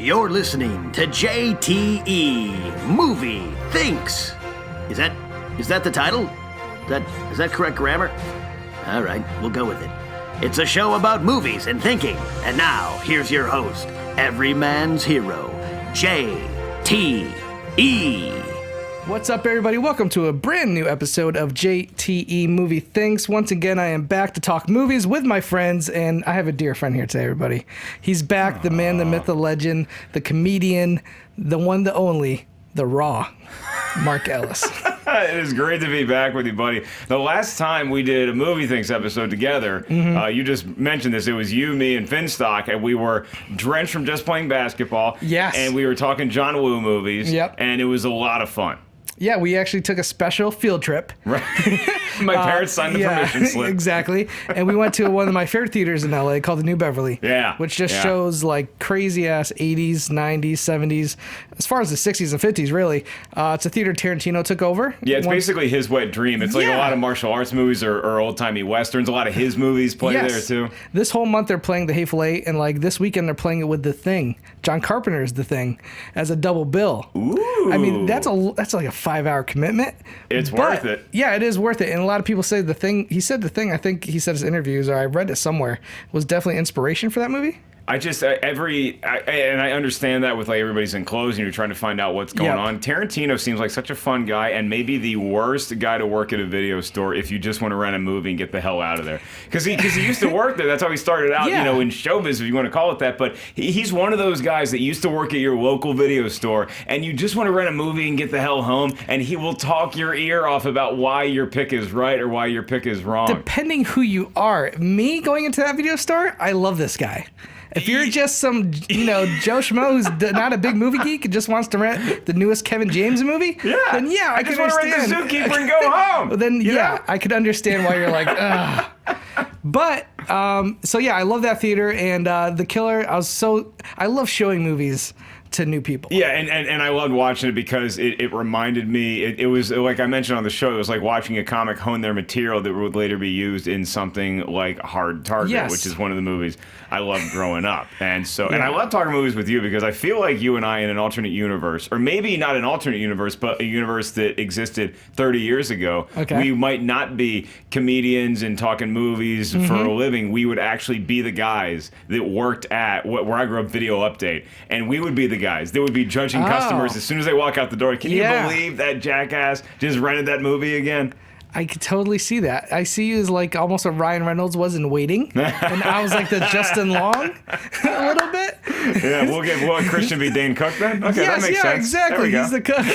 You're listening to JTE Movie Thinks. Is that the title? Is that correct grammar? All right, we'll go with it. It's a show about movies and thinking. And now, here's your host, every man's hero, JTE. What's up, everybody? Welcome to a brand new episode of JTE Movie Thinks. Once again, I am back to talk movies with my friends, and I have a dear friend here today, everybody. He's back, the man, the myth, the legend, the comedian, the one, the only, the raw, Mark Ellis. It is great to be back with you, buddy. The last time we did a Movie Thinks episode together, you just mentioned this. It was you, me, and Finstock, and we were drenched from just playing basketball. Yes. And we were talking John Woo movies. Yep. And it was a lot of fun. Yeah, we actually took a special field trip. Right. My parents signed the permission slip. Exactly. And we went to one of my favorite theaters in LA called the New Beverly. Yeah. Which just shows like crazy ass 80s, 90s, 70s, as far as the 60s and 50s, really. It's a theater Tarantino took over. Yeah, it's basically his wet dream. It's like a lot of martial arts movies or old-timey westerns. A lot of his movies play there, too. This whole month they're playing The Hateful Eight, and like this weekend they're playing it with The Thing. John Carpenter's The Thing as a double bill. Ooh. I mean, that's like a 5-hour commitment. It's worth it. Yeah, it is worth it. And a lot of people say The Thing, he said The Thing, I think he said his interviews, or I read it somewhere, was definitely inspiration for that movie. I understand that with like everybody's in clothes and you're trying to find out what's going on. Tarantino seems like such a fun guy and maybe the worst guy to work at a video store if you just want to rent a movie and get the hell out of there. Because he used to work there. That's how he started out, you know, in showbiz, if you want to call it that. But he's one of those guys that used to work at your local video store and you just want to rent a movie and get the hell home, and he will talk your ear off about why your pick is right or why your pick is wrong. Depending who you are. Me going into that video store, I love this guy. If you're just some, Joe Schmo who's not a big movie geek and just wants to rent the newest Kevin James movie, then I can understand. I just want to rent the Zookeeper and go home. Then I could understand why you're like, ugh. But I love that theater, and The Killer. I love showing movies to new people. Yeah, and I loved watching it because it reminded me, it was like I mentioned on the show, it was like watching a comic hone their material that would later be used in something like Hard Target, which is one of the movies I loved growing up. And and I love talking movies with you because I feel like you and I in an alternate universe, or maybe not an alternate universe, but a universe that existed 30 years ago, we might not be comedians and talking movies for a living. We would actually be the guys that worked at where I grew up, Video Update, and we would be the guys that would be judging customers as soon as they walk out the door. Can you believe that jackass just rented that movie again? I could totally see that. I see you as like almost what Ryan Reynolds was in Waiting, and I was like the Justin Long a little bit. Yeah, we'll Christian be Dane Cook then? Okay, that makes sense. Exactly. He's the cook.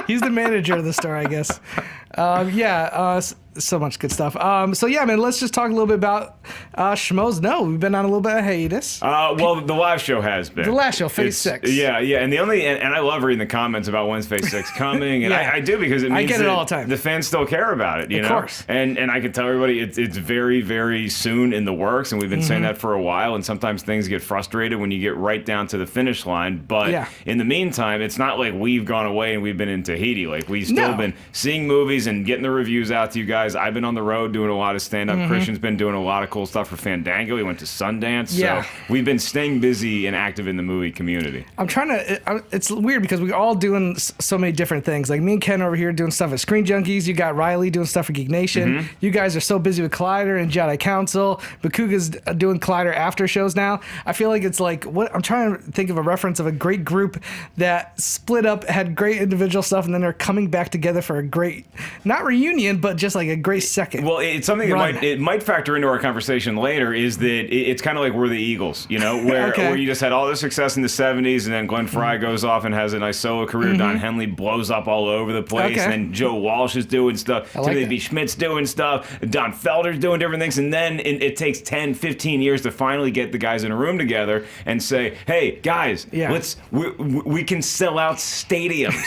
He's the manager of the store, I guess. So much good stuff. Man, let's just talk a little bit about Schmoes Know. We've been on a little bit of hiatus. Well, the live show has been. The last show, Phase 6. Yeah, and and I love reading the comments about when's Phase 6 coming, and I do because it means I get it all the time. The fans still care about it, you know? Of course. And I can tell everybody it's very, very soon in the works, and we've been saying that for a while, and sometimes things get frustrated when you get right down to the finish line, but in the meantime, it's not like we've gone away and we've been in Tahiti. Like, we've still been seeing movies and getting the reviews out to you guys. I've been on the road doing a lot of stand-up. Christian's been doing a lot of cool stuff for Fandango. He went to Sundance. So we've been staying busy and active in the movie community. It's weird because we're all doing so many different things. Like me and Ken over here doing stuff at Screen Junkies. You got Riley doing stuff for Geek Nation. You guys are so busy with Collider and Jedi Council. Bakuga's doing Collider after shows now. I feel like it's like, I'm trying to think of a reference of a great group that split up, had great individual stuff, and then they're coming back together for a great, not reunion, but just like a great second. Well, it's something that might factor into our conversation later, is that it's kind of like we're the Eagles, where you just had all this success in the 70s, and then Glenn Frey goes off and has a nice solo career. Don Henley blows up all over the place, and then Joe Walsh is doing stuff. Timothy B. Schmidt's doing stuff. Don Felder's doing different things, and then it takes 10, 15 years to finally get the guys in a room together and say, hey, guys, we can sell out stadiums.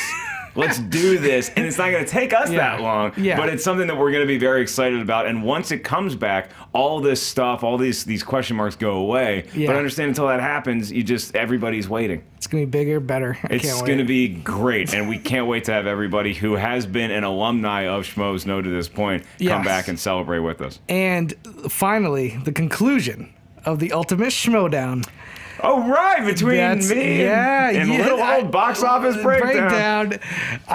Let's do this. And it's not going to take us that long, but it's something that we're going to be very excited about. And once it comes back, all this stuff, all these question marks go away. But understand, until that happens, everybody's waiting. It's going to be bigger, better. It's going to be great. And we can't wait to have everybody who has been an alumni of Schmoes Know to this point come back and celebrate with us. And finally, the conclusion of the ultimate Schmodown. Oh, right, between me and little old box office breakdown.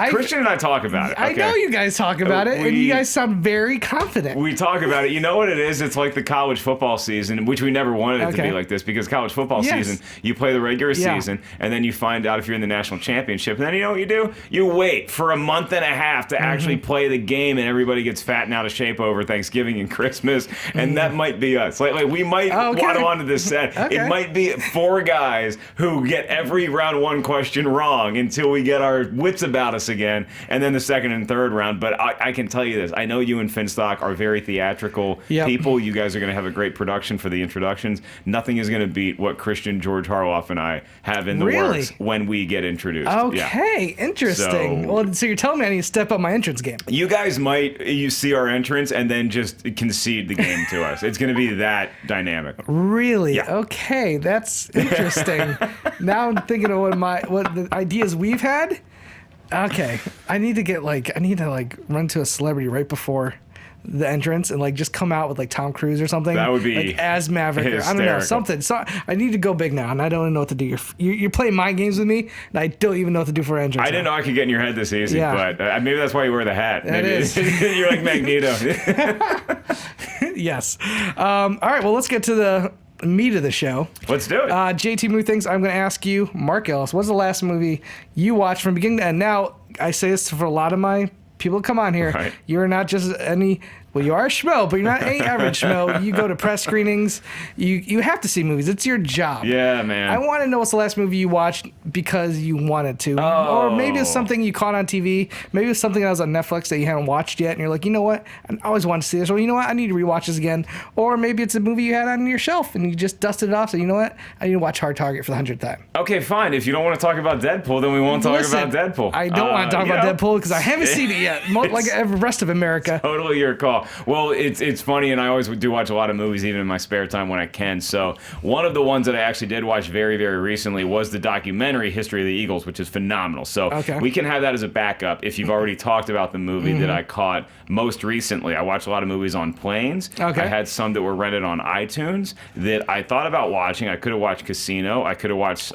Christian and I talk about it. I know you guys talk about it, and you guys sound very confident. We talk about it. You know what it is? It's like the college football season, which we never wanted it to be like this, because college football season, you play the regular season, and then you find out if you're in the national championship, and then you know what you do? You wait for a month and a half to actually play the game, and everybody gets fat and out of shape over Thanksgiving and Christmas, and that might be us. Like we might waddle onto this set. It might be 4 guys who get every round 1 question wrong until we get our wits about us again, and then the second and third round. But I can tell you this. I know you and Finstock are very theatrical people. You guys are going to have a great production for the introductions. Nothing is going to beat what Christian, George Harloff, and I have in the works when we get introduced. Okay, interesting. So you're telling me I need to step up my entrance game. You guys might see our entrance and then just concede the game to us. It's going to be that dynamic. Really? Yeah. Okay, that's interesting. Now I'm thinking of what the ideas we've had. Okay, I need to run to a celebrity right before the entrance and just come out with Tom Cruise or something. That would be as Maverick. Or, I don't know, something. So I need to go big now, and I don't know what to do. You're playing mind games with me, and I don't even know what to do for entrance. I didn't know I could get in your head this easy, but maybe that's why you wear the hat. Maybe you're like Magneto. Yes. All right. Well, let's get to the meat of the show. Let's do it. JT Movie Things. I'm going to ask you, Mark Ellis, what's the last movie you watched from beginning to end? Now, I say this for a lot of my people come on here. Right. You're not just any. Well, you are a schmo, but you're not any average schmo. You go to press screenings. You have to see movies. It's your job. Yeah, man. I want to know what's the last movie you watched because you wanted to. Or maybe it's something you caught on TV. Maybe it's something that was on Netflix that you haven't watched yet, and you're like, you know what? I always wanted to see this. Or you know what? I need to rewatch this again. Or maybe it's a movie you had on your shelf, and you just dusted it off. So you know what? I need to watch Hard Target for the 100th time. Okay, fine. If you don't want to talk about Deadpool, then we won't talk about Deadpool. I don't want to talk about Deadpool because I haven't seen it yet, like the rest of America. Totally your call. Well, it's funny, and I always do watch a lot of movies, even in my spare time when I can. So one of the ones that I actually did watch very, very recently was the documentary History of the Eagles, which is phenomenal. So we can have that as a backup if you've already talked about the movie that I caught most recently. I watched a lot of movies on planes. I had some that were rented on iTunes that I thought about watching. I could have watched Casino. I could have watched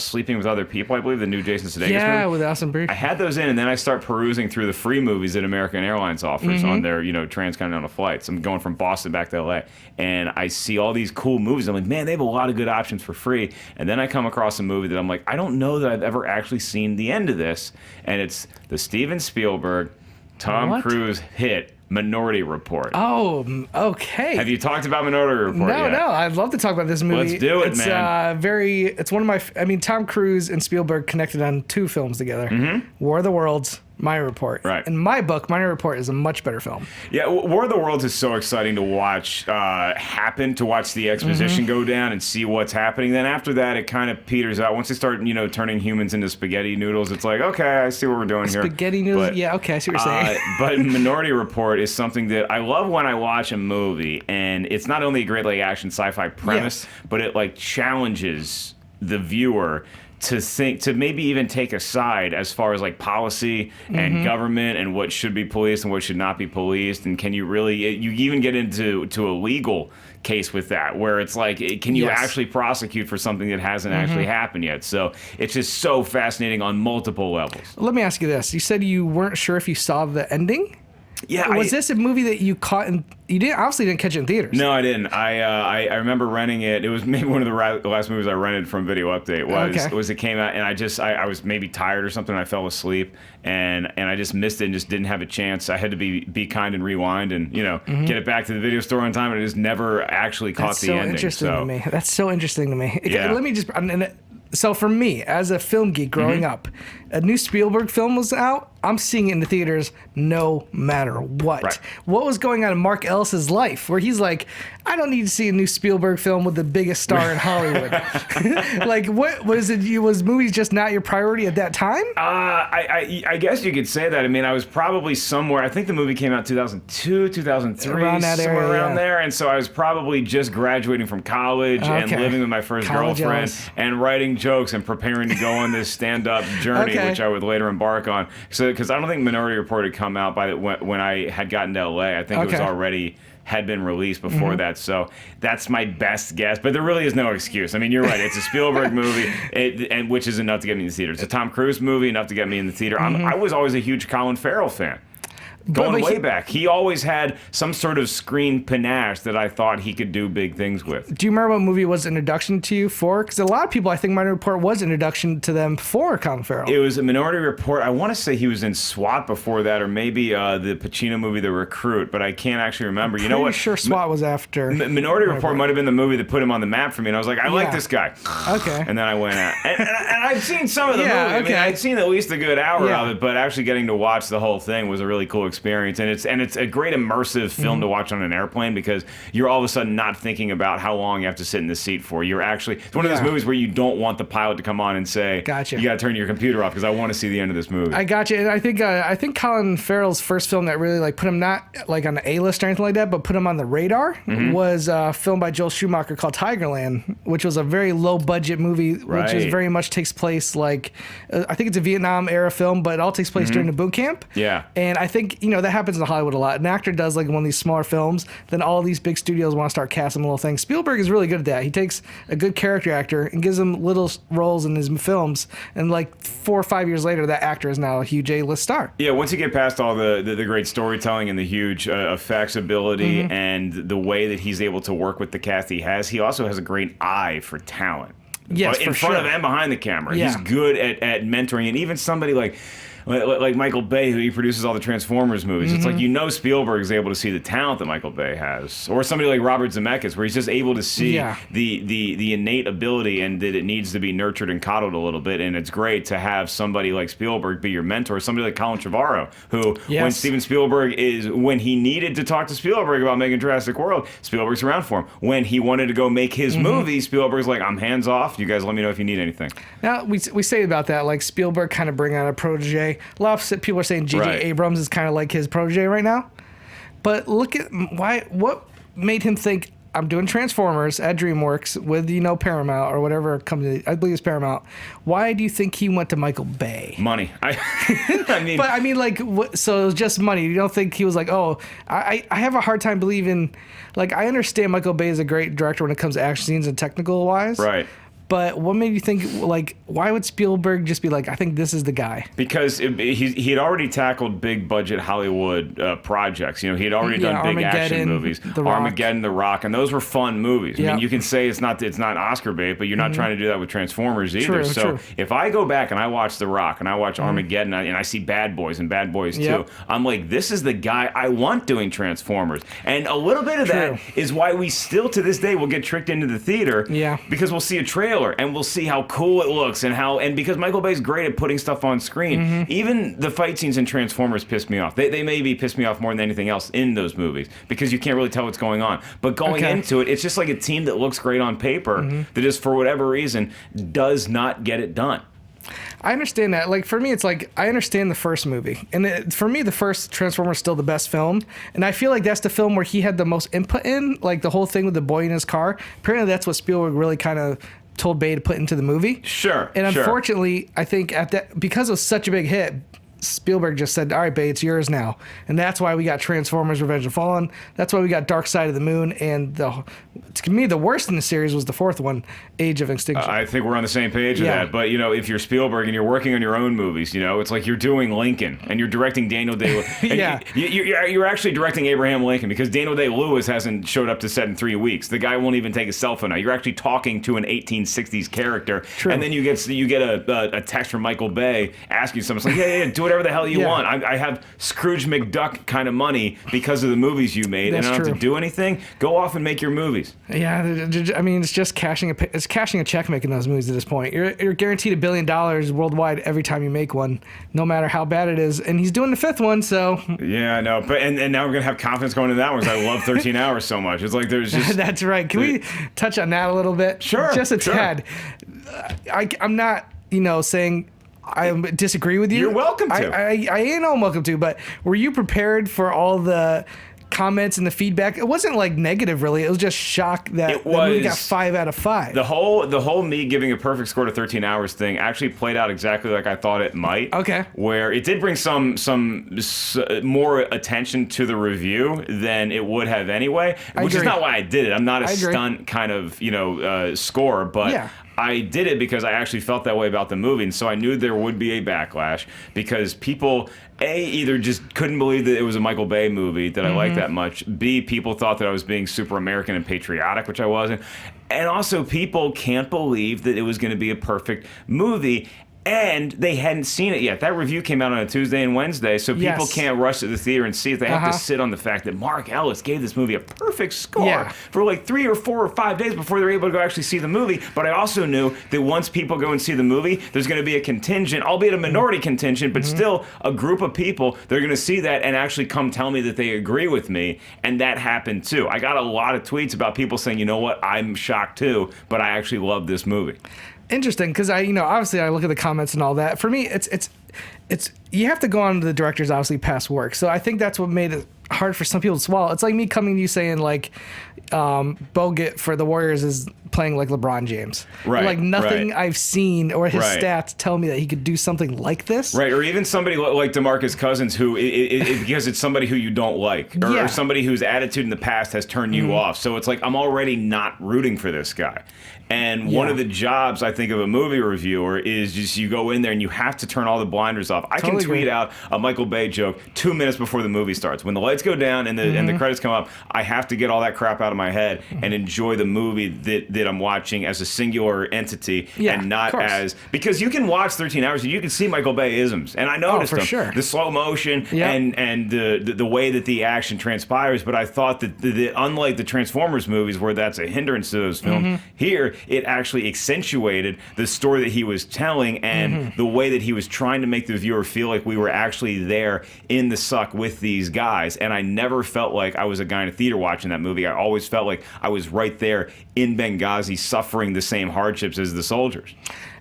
Sleeping with Other People, I believe, the new Jason Sudeikis movie. Yeah, with Alison Brie. I had those in, and then I start perusing through the free movies that American Airlines offers on their transcontinental flights. I'm going from Boston back to LA, and I see all these cool movies. I'm like, man, they have a lot of good options for free. And then I come across a movie that I'm like, I don't know that I've ever actually seen the end of this. And it's the Steven Spielberg, Tom Cruise hit Minority Report. Oh, okay. Have you talked about Minority Report yet? No. I'd love to talk about this movie. Let's do it, man. It's one of my. Tom Cruise and Spielberg connected on 2 films together. War of the Worlds. Minority Report. Right. In my book, Minority Report is a much better film. Yeah, War of the Worlds is so exciting to watch to watch the exposition go down and see what's happening. Then after that, it kind of peters out. Once they start, turning humans into spaghetti noodles, it's like, okay, I see what we're doing here. Spaghetti noodles? Yeah, okay, I see what you're saying. But Minority Report is something that I love when I watch a movie, and it's not only a great action sci-fi premise, but it challenges the viewer to think, to maybe even take a side as far as policy and government and what should be policed and what should not be policed. And can you really, you even get into a legal case with that, where it's can you actually prosecute for something that hasn't actually happened yet? So it's just so fascinating on multiple levels. Let me ask you this. You said you weren't sure if you saw the ending? Yeah. Was this a movie that you caught in? You obviously didn't catch it in theaters. No, I didn't. I remember renting it. It was maybe one of the last movies I rented from Video Update. Was it came out, and I was maybe tired or something. And I fell asleep, and I just missed it and just didn't have a chance. I had to be kind and rewind and get it back to the video store on time. And I just never actually caught the ending. That's so interesting to me. That's so interesting to me. Yeah. Let me just. So for me, as a film geek growing up, a new Spielberg film was out. I'm seeing it in the theaters no matter what. Right. What was going on in Mark Ellis's life, where he's like, I don't need to see a new Spielberg film with the biggest star in Hollywood. What was it? Was movies just not your priority at that time? I guess you could say that. I mean, I was probably somewhere. I think the movie came out 2002, 2003, around that somewhere area, around there. And so I was probably just graduating from college and living with my first girlfriend and writing telling jokes and preparing to go on this stand-up journey, which I would later embark on. So, because I don't think Minority Report had come out when I had gotten to LA. I think it was already had been released before that, so that's my best guess. But there really is no excuse. I mean, you're right. It's a Spielberg movie, and which is enough to get me in the theater. It's a Tom Cruise movie, enough to get me in the theater. I was always a huge Colin Farrell fan. Going way back, he always had some sort of screen panache that I thought he could do big things with. Do you remember what movie was introduction to you for? Because a lot of people, I think Minority Report was introduction to them for Colin Farrell. It was a Minority Report. I want to say he was in SWAT before that, or maybe the Pacino movie, The Recruit, but I can't actually remember. You know what? Sure, SWAT was after. Minority Report might have been the movie that put him on the map for me, and I was like, I like this guy. Okay. And then I went out. And I'd seen some of the movie. I mean, I'd seen at least a good hour of it, but actually getting to watch the whole thing was a really cool experience. And it's a great immersive film to watch on an airplane, because you're all of a sudden not thinking about how long you have to sit in the seat for. You're actually, it's one of those movies where you don't want the pilot to come on and say, gotcha, you got to turn your computer off because I want to see the end of this movie. I gotcha. And I think Colin Farrell's first film that really put him not on the A-list or anything like that, but put him on the radar was a film by Joel Schumacher called Tigerland, which was a very low budget movie, which is very much takes place I think it's a Vietnam era film, but it all takes place during the boot camp. Yeah. And I think, that happens in Hollywood a lot. An actor does one of these smaller films, then all these big studios want to start casting little things. Spielberg is really good at that. He takes a good character actor and gives him little roles in his films, and 4 or 5 years later, that actor is now a huge A-list star. Yeah, once you get past all the great storytelling and the huge effects ability and the way that he's able to work with the cast he also has a great eye for talent. Yes, in front of and behind the camera. He's good at mentoring, and even somebody like Michael Bay, who he produces all the Transformers movies. It's Spielberg is able to see the talent that Michael Bay has, or somebody like Robert Zemeckis, where he's just able to see the innate ability, and that it needs to be nurtured and coddled a little bit. And it's great to have somebody like Spielberg be your mentor, somebody like Colin Trevorrow, who when Steven Spielberg when he needed to talk to Spielberg about making Jurassic World, Spielberg's around for him. When he wanted to go make his movie, Spielberg's like, I'm hands off. You guys let me know if you need anything. Now we say about that, Spielberg kind of bring out a protege. A lot of people are saying J.J. Abrams is kind of like his protege right now. But look at what made him think, I'm doing Transformers at DreamWorks with, Paramount or whatever company, I believe it's Paramount. Why do you think he went to Michael Bay? Money. So it was just money. You don't think he was like, I have a hard time believing, I understand Michael Bay is a great director when it comes to action scenes and technical wise. Right. But what made you think, why would Spielberg just be I think this is the guy? Because he had already tackled big budget Hollywood projects. He had already done big action movies. Armageddon, The Rock, and those were fun movies. I mean, you can say it's not Oscar bait, but you're not trying to do that with Transformers either. True. If I go back and I watch The Rock and I watch Armageddon and I see Bad Boys and Bad Boys 2, I'm like, this is the guy I want doing Transformers. And a little bit of that is why we still to this day will get tricked into the theater. Yeah. Because we'll see a trailer and we'll see how cool it looks and because Michael Bay's great at putting stuff on screen. Even the fight scenes in Transformers piss me off. They maybe piss me off more than anything else in those movies, because you can't really tell what's going on. But going into it, it's just like a team that looks great on paper that just for whatever reason does not get it done. I understand that. For me, it's I understand the first movie. And for me, the first Transformers is still the best film. And I feel like that's the film where he had the most input in, the whole thing with the boy in his car. Apparently, that's what Spielberg really kind of told Bay to put into the movie. Sure. And unfortunately, I think because it was such a big hit, Spielberg just said, all right, Bay, it's yours now. And that's why we got Transformers Revenge of the Fallen. That's why we got Dark Side of the Moon. And to me, the worst in the series was the fourth one, Age of Extinction. I think we're on the same page with that. But, if you're Spielberg and you're working on your own movies, it's like you're doing Lincoln and you're directing Daniel Day-Lewis. You're actually directing Abraham Lincoln, because Daniel Day-Lewis hasn't showed up to set in 3 weeks. The guy won't even take his cell phone out. You're actually talking to an 1860s character. True. And then you get a text from Michael Bay asking you something. It's like, yeah, do whatever the hell you want. I have Scrooge McDuck kind of money because of the movies you made. That's and I don't have to do anything. Go off and make your movies. Yeah, I mean, it's just cashing a check making those movies at this point. You're guaranteed $1 billion worldwide every time you make one, no matter how bad it is. And he's doing the fifth one, so. Yeah, I know. But and now we're gonna have confidence going into that one, because I love 13 Hours so much. It's like there's just. That's right. Can we touch on that a little bit? Sure. Just a tad. I'm not, saying I disagree with you. You're welcome to. I know I'm welcome to, but were you prepared for all the comments and the feedback, it wasn't like negative really. It was just shock that the movie got 5 out of 5. The whole me giving a perfect score to 13 Hours thing actually played out exactly like I thought it might. Okay. Where it did bring some more attention to the review than it would have anyway, which is not why I did it. I'm not a stunt kind of score, but I did it because I actually felt that way about the movie, and so I knew there would be a backlash because people, A, either just couldn't believe that it was a Michael Bay movie that I liked that much, B, people thought that I was being super American and patriotic, which I wasn't, and also people can't believe that it was going to be a perfect movie. And they hadn't seen it yet. That review came out on a Tuesday and Wednesday, so people can't rush to the theater and see it. They have to sit on the fact that Mark Ellis gave this movie a perfect score for like 3 or 4 or 5 days before they're able to go actually see the movie. But I also knew that once people go and see the movie, there's going to be a contingent, albeit a minority contingent, but still a group of people that are going to see that and actually come tell me that they agree with me. And that happened too. I got a lot of tweets about people saying, you know what, I'm shocked too, but I actually love this movie. Interesting, because obviously I look at the comments and all that. For me, it's you have to go on to the director's obviously past work. So I think that's what made it hard for some people to swallow. It's like me coming to you saying like Bogut for the Warriors is playing like LeBron James. Right. Like nothing I've seen or his stats tell me that he could do something like this. Right. Or even somebody like DeMarcus Cousins who because it's somebody who you don't like or somebody whose attitude in the past has turned you off. So it's like I'm already not rooting for this guy. And one of the jobs, I think, of a movie reviewer is just you go in there and you have to turn all the blinders off. I can tweet out a Michael Bay joke 2 minutes before the movie starts. When the lights go down and the credits come up, I have to get all that crap out of my head and enjoy the movie that I'm watching as a singular entity and not as... Because you can watch 13 Hours and you can see Michael Bay isms. And I noticed them. Sure. The slow motion and the way that the action transpires. But I thought that unlike the Transformers movies where that's a hindrance to those films, here it actually accentuated the story that he was telling and the way that he was trying to make the viewer feel like we were actually there in the suck with these guys. And I never felt like I was a guy in a theater watching that movie. I always felt like I was right there in Benghazi suffering the same hardships as the soldiers.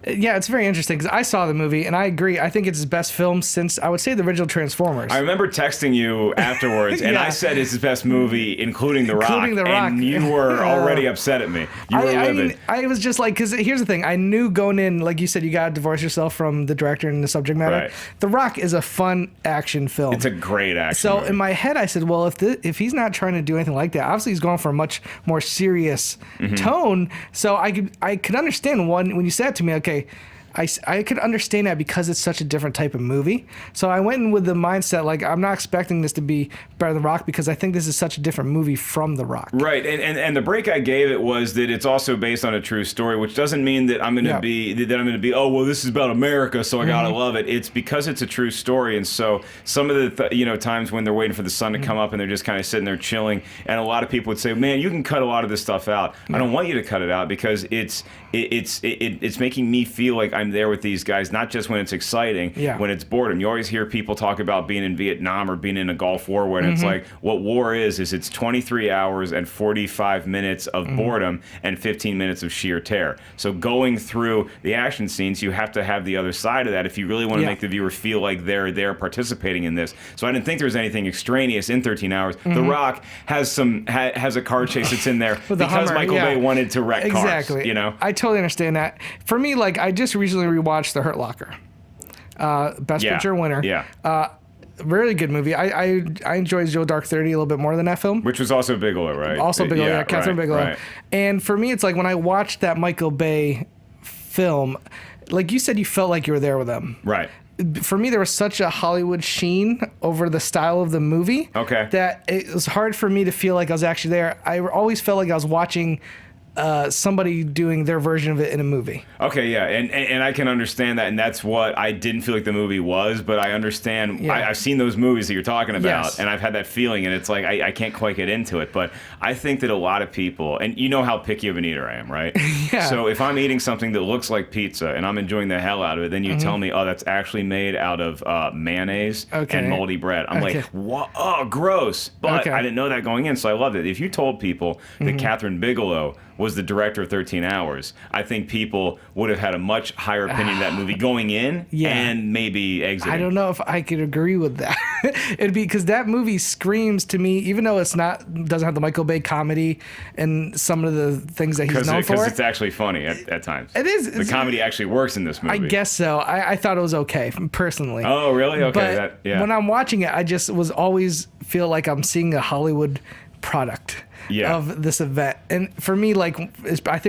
Yeah, it's very interesting because I saw the movie and I agree. I think it's his best film since, I would say, the original Transformers. I remember texting you afterwards and I said it's his best movie, including The Rock. And you were already upset at me. You were livid. I was just like, because here's the thing. I knew going in, like you said, you got to divorce yourself from the director and the subject matter. Right. The Rock is a fun action film. It's a great action So movie. in my head, I said, well, if he's not trying to do anything like that, obviously he's going for a much more serious tone. So I could understand when you said it to me, okay, I could understand that because it's such a different type of movie. So I went in with the mindset, like, I'm not expecting this to be better than The Rock because I think this is such a different movie from The Rock. Right, and the break I gave it was that it's also based on a true story, which doesn't mean that I'm going to be, oh, well, this is about America, so I got to love it. It's because it's a true story, and so some of the times when they're waiting for the sun to come up and they're just kind of sitting there chilling, and a lot of people would say, man, you can cut a lot of this stuff out. I don't want you to cut it out because it's making me feel like I'm there with these guys, not just when it's exciting, when it's boredom. You always hear people talk about being in Vietnam or being in a Gulf War when it's like, what war is it's 23 hours and 45 minutes of boredom and 15 minutes of sheer terror. So going through the action scenes, you have to have the other side of that if you really want to make the viewer feel like they're participating in this. So I didn't think there was anything extraneous in 13 Hours. The Rock has a car chase that's in there because Michael Bay wanted to wreck cars. Exactly. I totally understand that. For me, like, I just recently rewatched The Hurt Locker. Best Picture winner. Yeah. Really good movie. I enjoy Joe Dark 30 a little bit more than that film. Which was also Bigelow, right? Also Bigelow, Catherine Bigelow. Right. And for me, it's like when I watched that Michael Bay film, like you said, you felt like you were there with them. Right. For me, there was such a Hollywood sheen over the style of the movie that it was hard for me to feel like I was actually there. I always felt like I was watching somebody doing their version of it in a movie. Okay, yeah, and I can understand that, and that's what I didn't feel like the movie was, but I understand. Yeah. I've seen those movies that you're talking about, and I've had that feeling, and it's like I can't quite get into it, but I think that a lot of people, and you know how picky of an eater I am, right? Yeah. So if I'm eating something that looks like pizza, and I'm enjoying the hell out of it, then you tell me, oh, that's actually made out of mayonnaise and moldy bread. I'm like, what? Oh, gross. But I didn't know that going in, so I loved it. If you told people that Catherine Bigelow was the director of 13 Hours, I think people would have had a much higher opinion of that movie going in and maybe exiting. I don't know if I could agree with that. It'd be because that movie screams to me, even though doesn't have the Michael Bay comedy and some of the things that he's known for. Because it's actually funny at times. It is. The comedy actually works in this movie. I guess so. I thought it was okay, personally. Oh, really? Okay. But when I'm watching it, I just always feel like I'm seeing a Hollywood product of this event. And for me, I think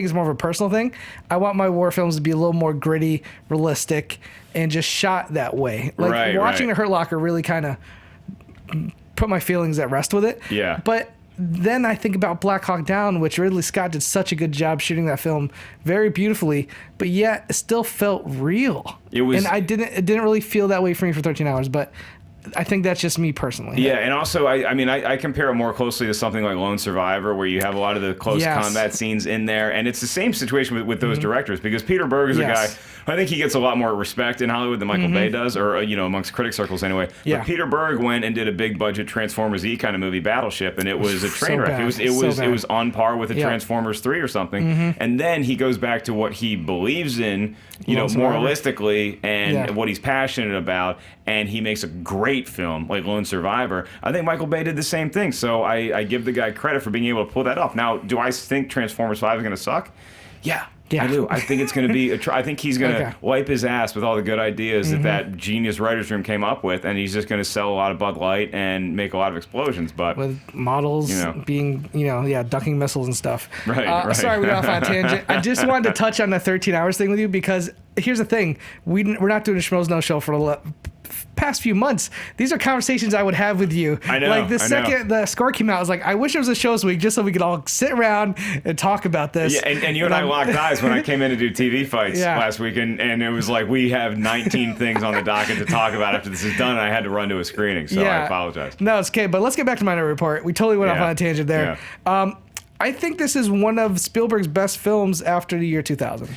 it's more of a personal thing. I want my war films to be a little more gritty, realistic, and just shot that way. Watching The Hurt Locker really kind of put my feelings at rest with it. Yeah. But then I think about Black Hawk Down, which Ridley Scott did such a good job shooting that film very beautifully, but yet it still felt real. And it didn't really feel that way for me for 13 Hours, but I think that's just me personally. Yeah, and also, I compare it more closely to something like Lone Survivor, where you have a lot of the close combat scenes in there, and it's the same situation with those directors, because Peter Berg is a guy, I think he gets a lot more respect in Hollywood than Michael Bay does, or amongst critic circles anyway. Yeah. But Peter Berg went and did a big budget Transformers-y kind of movie, Battleship, and it was a train wreck. It was on par with the Transformers 3 or something. And then he goes back to what he believes in, more realistically, and what he's passionate about, and he makes a great film like Lone Survivor. I think Michael Bay did the same thing, so I give the guy credit for being able to pull that off. Now, do I think Transformers 5 is going to suck? Yeah. I do. I think it's going to be I think he's going to wipe his ass with all the good ideas that genius writer's room came up with, and he's just going to sell a lot of Bud Light and make a lot of explosions. But with models being, ducking missiles and stuff. Right. Sorry, we got off on a tangent. I just wanted to touch on the 13 Hours thing with you, because here's the thing. We're not doing a Schmoes Know show for the past few months. These are conversations I would have with you. I know. Like the second the score came out, I was like, I wish it was a shows week just so we could all sit around and talk about this. Yeah, and you and I locked eyes when I came in to do TV fights last week, and it was like we have 19 things on the docket to talk about after this is done, and I had to run to a screening, so I apologize. No, it's okay, but let's get back to Minority Report. We totally went off on a tangent there. Yeah. I think this is one of Spielberg's best films after the year 2000.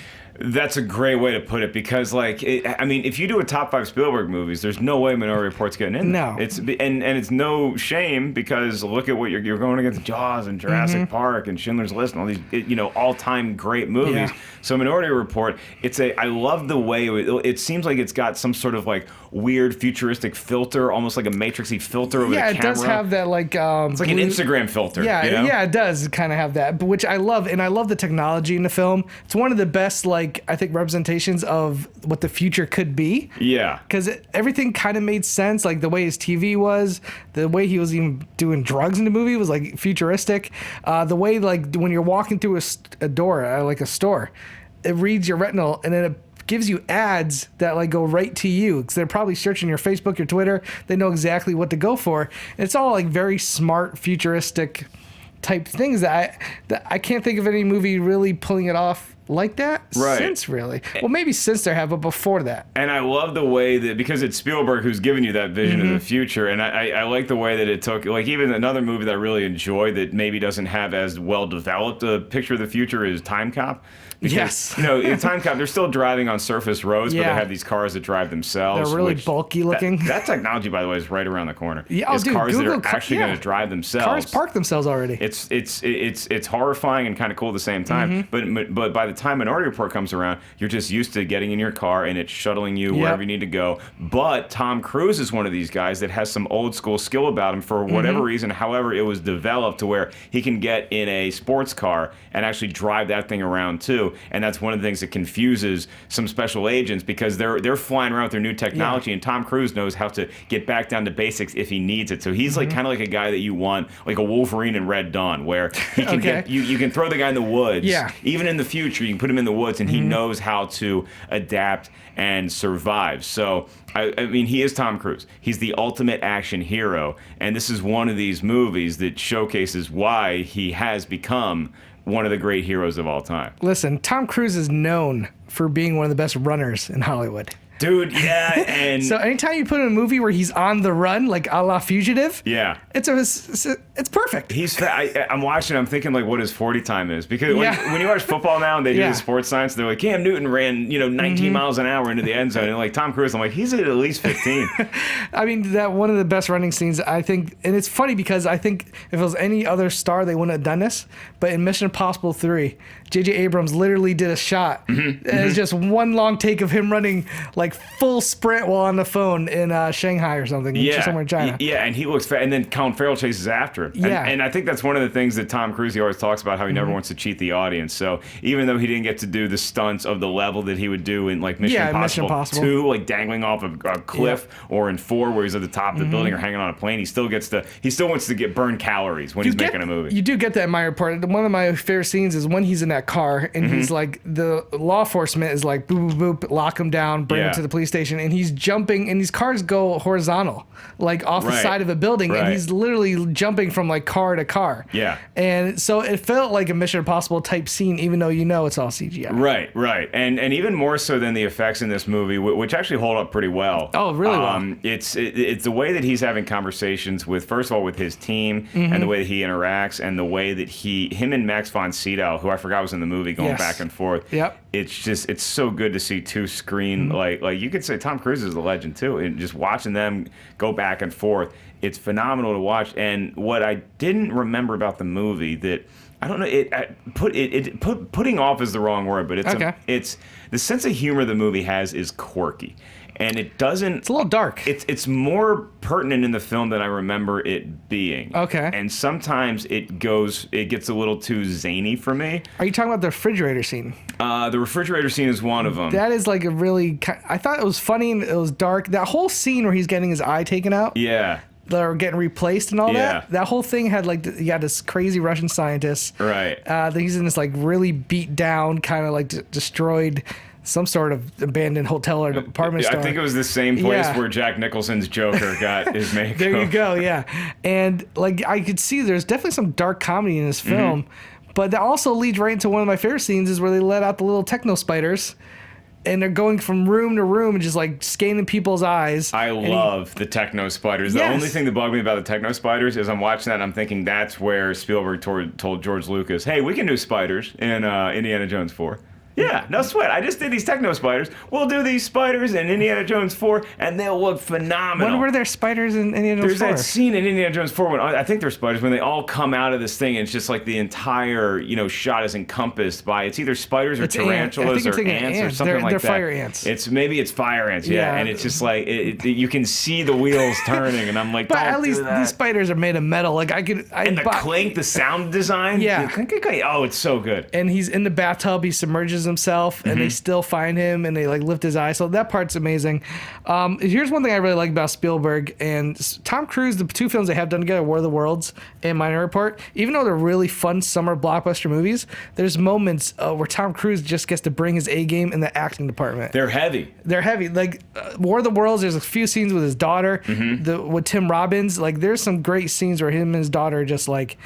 That's a great way to put it, because if you do a top 5 Spielberg movies, there's no way Minority Report's getting in there. No. It's no shame, because look at what you're going against: Jaws and Jurassic Park and Schindler's List and all these all-time great movies. Yeah. So Minority Report, I love the way it seems like it's got some sort of weird futuristic filter, almost like a Matrixy filter over the camera. Yeah, it does have that it's like an Instagram filter. Yeah, yeah, it does kind of have that, which I love, and I love the technology in the film. It's one of the best I think representations of what the future could be. Yeah. Because everything kind of made sense, like the way his TV was, the way he was even doing drugs in the movie was futuristic. The way when you're walking through a door, like a store, it reads your retinal and then it gives you ads that go right to you, because they're probably searching your Facebook, your Twitter. They know exactly what to go for. And it's all very smart, futuristic type things that I can't think of any movie really pulling it off like that since, really. Well, maybe since there have, but before that. And I love the way that, because it's Spielberg who's given you that vision of the future, and I like the way that it took, even another movie that I really enjoy that maybe doesn't have as well developed a picture of the future is Time Cop. Because, in Time Cop, they're still driving on surface roads, but they have these cars that drive themselves. They're really bulky looking. That technology, by the way, is right around the corner. Yeah, it's cars Google that are actually going to drive themselves. Cars park themselves already. It's horrifying and kind of cool at the same time. But by the time Minority Report comes around, you're just used to getting in your car and it's shuttling you wherever you need to go. But Tom Cruise is one of these guys that has some old school skill about him for whatever reason. However, it was developed to where he can get in a sports car and actually drive that thing around too. And that's one of the things that confuses some special agents, because they're flying around with their new technology, and Tom Cruise knows how to get back down to basics if he needs it. So he's kind of like a guy that you want, like a Wolverine in Red Dawn, where he can get you can throw the guy in the woods. Yeah. Even in the future, you can put him in the woods, and he knows how to adapt and survive. So I mean, he is Tom Cruise. He's the ultimate action hero, and this is one of these movies that showcases why he has become one of the great heroes of all time. Listen, Tom Cruise is known for being one of the best runners in Hollywood. Dude, yeah, and So anytime you put in a movie where he's on the run, like a la Fugitive, yeah, it's perfect. I'm watching. I'm thinking like what his 40 time is because when you watch football now and they do the sports science, they're like Cam Newton ran 19 miles an hour into the end zone, and like Tom Cruise, I'm like he's at least 15. I mean, that one of the best running scenes, I think, and it's funny because I think if it was any other star, they wouldn't have done this. But in Mission Impossible 3, J.J. Abrams literally did a shot. It's just one long take of him running like full sprint while on the phone in Shanghai or something, somewhere in China. Yeah, and he looks fat, and then Colin Farrell chases after him. Yeah. And I think that's one of the things that Tom Cruise, he always talks about, how he never wants to cheat the audience. So even though he didn't get to do the stunts of the level that he would do in like Mission Impossible 2, like dangling off a cliff, or in 4 where he's at the top of the building or hanging on a plane, he still wants to get burned calories when he's making a movie. You do get that in my report. One of my favorite scenes is when he's in that car and he's like, the law enforcement is like, boop, boop, boop, lock him down, bring him to the police station, and he's jumping, and these cars go horizontal, like off the side of a building, and he's literally jumping from like car to car. Yeah. And so it felt like a Mission Impossible type scene, even though it's all CGI. Right. And even more so than the effects in this movie, which actually hold up pretty well. Oh, really well. It's the way that he's having conversations with, first of all, with his team, and the way that he interacts, and the way that him and Max von Sydow, who I forgot was in the movie, going back and forth. Yep. It's so good to see two screen, like you could say Tom Cruise is a legend too, and just watching them go back and forth, it's phenomenal to watch. And what I didn't remember about the movie that I don't know, putting off is the wrong word, but it's the sense of humor the movie has is quirky. And it doesn't... It's a little dark. It's more pertinent in the film than I remember it being. Okay. And sometimes it gets a little too zany for me. Are you talking about the refrigerator scene? The refrigerator scene is one of them. That is like a really... I thought it was funny and it was dark. That whole scene where he's getting his eye taken out. Yeah. They're getting replaced and all that. That whole thing had like, you got this crazy Russian scientist. Right. He's in this like really beat down, kind of like destroyed... some sort of abandoned hotel or department store. I think it was the same place where Jack Nicholson's Joker got his makeup. There you go, yeah. And like I could see there's definitely some dark comedy in this film, but that also leads right into one of my favorite scenes is where they let out the little techno spiders. And they're going from room to room and just like scanning people's eyes. I love the techno spiders. The only thing that bugged me about the techno spiders is I'm watching that and I'm thinking that's where Spielberg told George Lucas, hey, we can do spiders in Indiana Jones 4. Yeah, no sweat. I just did these techno spiders. We'll do these spiders in Indiana Jones 4, and they'll look phenomenal. When were there spiders in Indiana Jones 4? There's that scene in Indiana Jones 4 when I think they're spiders when they all come out of this thing, and it's just like the entire shot is encompassed by it's either spiders or tarantulas or ants or something like that. They're fire ants. It's fire ants, yeah. And it's just like you can see the wheels turning, and I'm like, but at least these spiders are made of metal. Like clink, the sound design, oh, it's so good. And he's in the bathtub. He submerges himself, and they still find him, and they like lift his eye. So that part's amazing. Here's one thing I really like about Spielberg and Tom Cruise. The two films they have done together, War of the Worlds and Minority Report, even though they're really fun summer blockbuster movies, there's moments where Tom Cruise just gets to bring his A game in the acting department. They're heavy. Like War of the Worlds, there's a few scenes with his daughter, with Tim Robbins. Like there's some great scenes where him and his daughter just like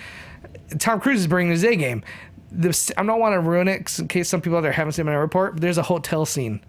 Tom Cruise is bringing his A game. I don't want to ruin it in case some people out there haven't seen my report, but there's a hotel scene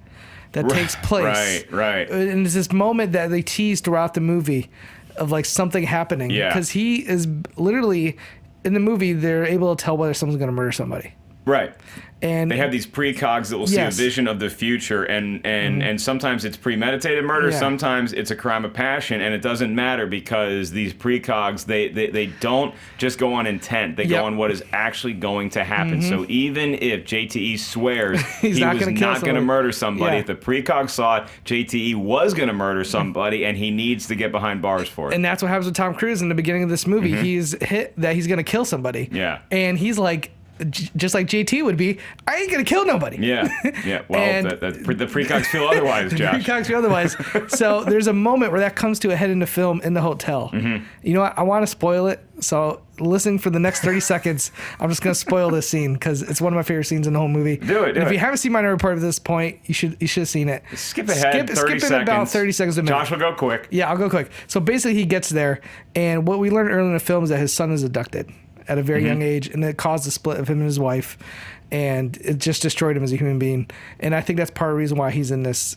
that takes place. Right. And there's this moment that they tease throughout the movie of like something happening. Yeah. Because he is literally, in the movie, they're able to tell whether someone's going to murder somebody. Right. And they have these precogs that will see a vision of the future, and sometimes it's premeditated murder, sometimes it's a crime of passion, and it doesn't matter because these precogs, they don't just go on intent, they go on what is actually going to happen. So even if JTE swears he was not going to murder somebody, if the precog saw it, JTE was going to murder somebody, and he needs to get behind bars for it. And that's what happens with Tom Cruise in the beginning of this movie. He's hit that he's going to kill somebody. Yeah. And he's like, just like JT would be, I ain't gonna kill nobody. Yeah. Well, the precogs feel otherwise, Josh. The precogs feel otherwise. So there's a moment where that comes to a head in the film in the hotel. You know what? I want to spoil it. So listen for the next 30 seconds. I'm just gonna spoil this scene because it's one of my favorite scenes in the whole movie. Do it. If you haven't seen Minority Report at this point, you should have seen it. Skip ahead. Skip it about 30 seconds a minute. Josh will go quick. Yeah, I'll go quick. So basically, he gets there, and what we learned early in the film is that his son is abducted at a very young age, and it caused a split of him and his wife, and it just destroyed him as a human being. And I think that's part of the reason why he's in this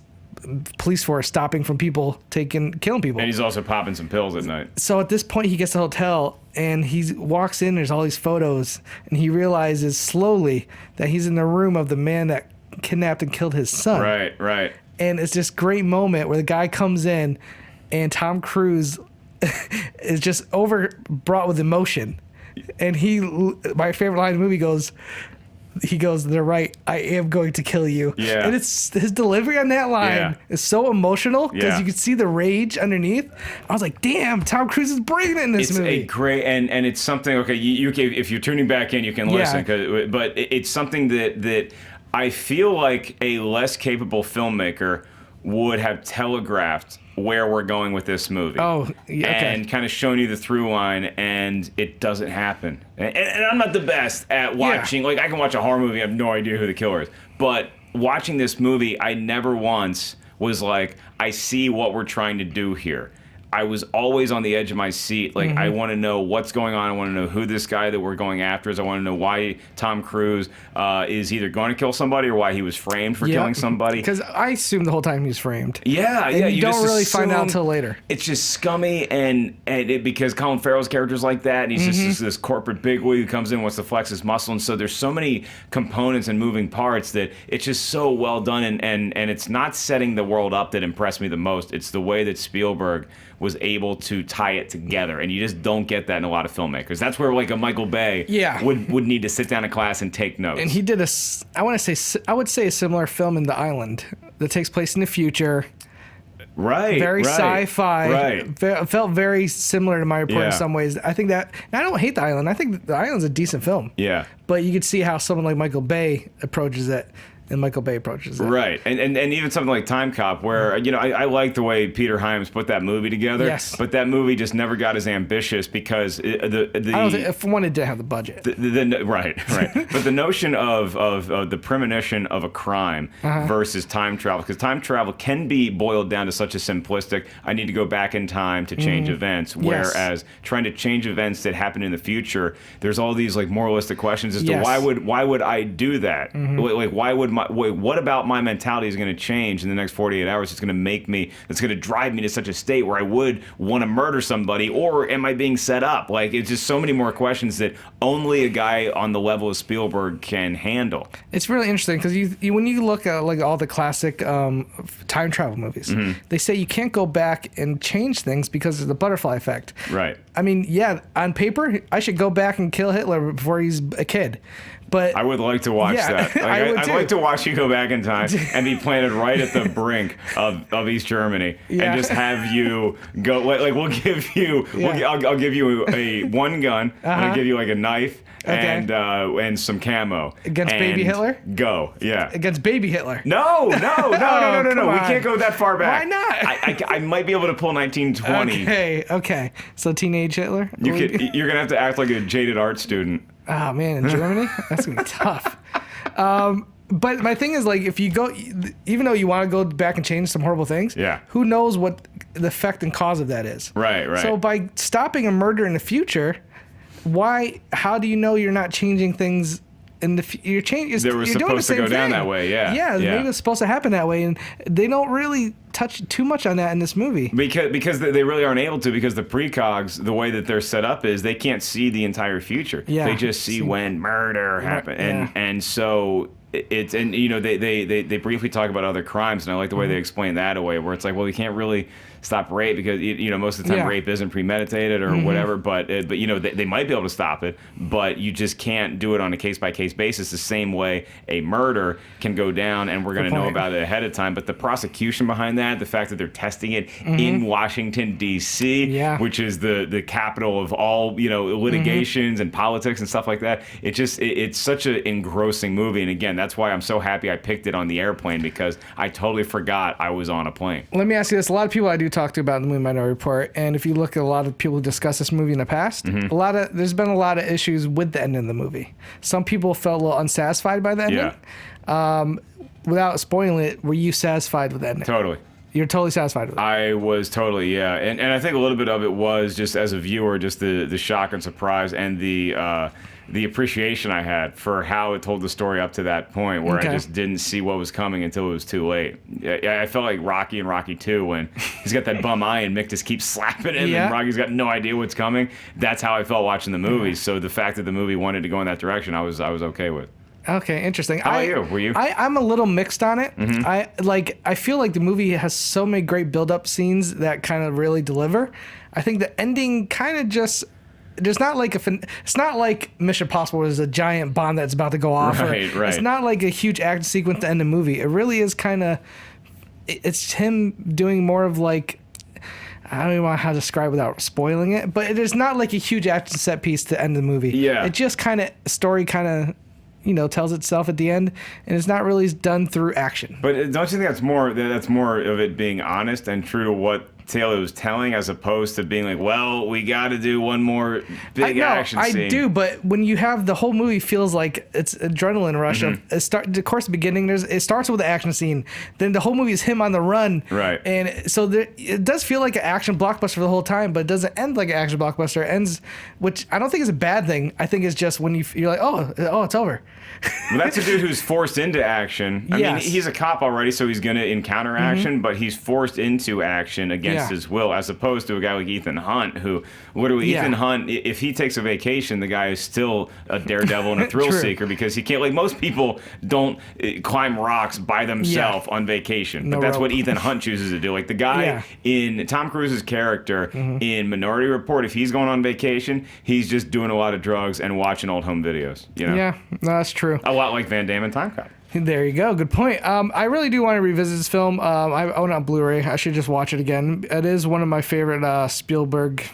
police force stopping from people killing people. And he's also popping some pills at night. So at this point, he gets to the hotel and he walks in. There's all these photos, and he realizes slowly that he's in the room of the man that kidnapped and killed his son. Right. And it's this great moment where the guy comes in, and Tom Cruise is just overbrought with emotion. And my favorite line in the movie he goes, "They're right. I am going to kill you." Yeah. And it's his delivery on that line is so emotional because you can see the rage underneath. I was like, "Damn, Tom Cruise is brilliant in this movie." It's a great and it's something. Okay, you if you're tuning back in, you can listen. But it's something that I feel like a less capable filmmaker would have telegraphed where we're going with this movie. Oh, yeah, okay. And kind of shown you the through line, and it doesn't happen. And I'm not the best at watching. Like, I can watch a horror movie, I have no idea who the killer is. But watching this movie, I never once was like, I see what we're trying to do here. I was always on the edge of my seat. Like, I want to know what's going on. I want to know who this guy that we're going after is. I want to know why Tom Cruise is either going to kill somebody or why he was framed for killing somebody. Because I assumed the whole time he was framed. Yeah, and you don't just really find out until later. It's just scummy, because Colin Farrell's character's like that, and he's just this corporate bigwig who comes in and wants to flex his muscle, and so there's so many components and moving parts that it's just so well done, and it's not setting the world up that impressed me the most. It's the way that Spielberg was able to tie it together, and you just don't get that in a lot of filmmakers. That's where like a Michael Bay would need to sit down in class and take notes. And he did I would say a similar film in The Island that takes place in the future. Right. Very sci-fi. Right. Felt very similar to my report in some ways. I think that, and I don't hate The Island. I think The Island's a decent film. Yeah. But you could see how someone like Michael Bay approaches it. And Michael Bay approaches it. Right. And even something like Time Cop, where, I like the way Peter Hyams put that movie together. Yes. But that movie just never got as ambitious because I don't think, for one, it didn't have the budget. Right. But the notion of the premonition of a crime versus time travel, because time travel can be boiled down to such a simplistic, I need to go back in time to change events, whereas trying to change events that happen in the future, there's all these like moralistic questions as to why would I do that? Like, why would what about my mentality is going to change in the next 48 hours? It's going to it's going to drive me to such a state where I would want to murder somebody, or am I being set up? Like, it's just so many more questions that only a guy on the level of Spielberg can handle. It's really interesting because when you look at like all the classic time travel movies, they say you can't go back and change things because of the butterfly effect. Right. I mean, on paper, I should go back and kill Hitler before he's a kid. But I would like to watch that. Like, I'd like to watch you go back in time and be planted right at the brink of East Germany, and just have you go. Like, we'll give you. I'll give you one gun. I'm gonna give you like a knife and some camo against baby Hitler. Go, yeah. Against baby Hitler. No. We can't go that far back. Why not? I might be able to pull 1920. Okay. So teenage Hitler. You're gonna have to act like a jaded art student. Oh man, in Germany? That's gonna be tough. But my thing is, like, if you go, even though you want to go back and change some horrible things, who knows what the effect and cause of that is? Right. So by stopping a murder in the future, how do you know you're not changing things in the you're changing? They were supposed to go down that way, Yeah, maybe it's supposed to happen that way, and they don't really touch too much on that in this movie. Because they really aren't able to, because the precogs, the way that they're set up is they can't see the entire future. Yeah. They just see when murder happened, and so it's they briefly talk about other crimes, and I like the way they explain that away, where it's like, well, you can't really stop rape because most of the time rape isn't premeditated or whatever, but they might be able to stop it, but you just can't do it on a case-by-case basis the same way a murder can go down, and we're going to know about it ahead of time. But the prosecution behind that, the fact that they're testing it in Washington D.C., which is the capital of all litigations and politics and stuff like that, it's such an engrossing movie. And again, that's why I'm so happy I picked it on the airplane, because I totally forgot I was on a plane. Let me ask you this: a lot of people I do talk to about the movie Minority Report, and if you look at a lot of people who discuss this movie in the past, there's been a lot of issues with the ending of the movie. Some people felt a little unsatisfied by the ending. Without spoiling it, were you satisfied with the ending? Totally. You're totally satisfied with it. I was totally, yeah. And I think a little bit of it was just as a viewer, just the shock and surprise and the appreciation I had for how it told the story up to that point where I just didn't see what was coming until it was too late. I felt like Rocky and Rocky 2 when he's got that bum eye and Mick just keeps slapping him and Rocky's got no idea what's coming. That's how I felt watching the movie. So the fact that the movie wanted to go in that direction, I was okay with. Okay, interesting. How about you? Were you? I'm a little mixed on it. I feel like the movie has so many great build-up scenes that kind of really deliver. I think the ending kind of just... There's not like it's not like Mission Impossible where there's a giant bomb that's about to go off. Right. It's not like a huge action sequence to end the movie. It really is kind of... It's him doing more of like... I don't even know how to describe without spoiling it, but it is not like a huge action set piece to end the movie. Yeah. It just kind of... Story kind of... tells itself at the end, and it's not really done through action. But don't you think that's more of it being honest and true to what Taylor was telling, as opposed to being like, well, we got to do one more big action scene? I do, but when you have the whole movie feels like it's adrenaline rush. Of of course, the beginning it starts with the action scene, then the whole movie is him on the run, right? And so it does feel like an action blockbuster for the whole time, but it doesn't end like an action blockbuster. It ends, which I don't think is a bad thing. I think it's just when you're like, oh, it's over. Well, that's a dude who's forced into action. I mean, he's a cop already, so he's going to encounter action, but he's forced into action against his will, as opposed to a guy like Ethan Hunt, who literally, Ethan Hunt, if he takes a vacation, the guy is still a daredevil and a thrill seeker, because he can't, like, most people don't climb rocks by themselves on vacation, but that's what Ethan Hunt chooses to do. Like the guy in Tom Cruise's character in Minority Report, if he's going on vacation, he's just doing a lot of drugs and watching old home videos. Yeah, no, that's true. A lot like Van Damme and Time Cop. There you go. Good point. I really do want to revisit this film. I own it on Blu-ray. I should just watch it again. It is one of my favorite Spielberg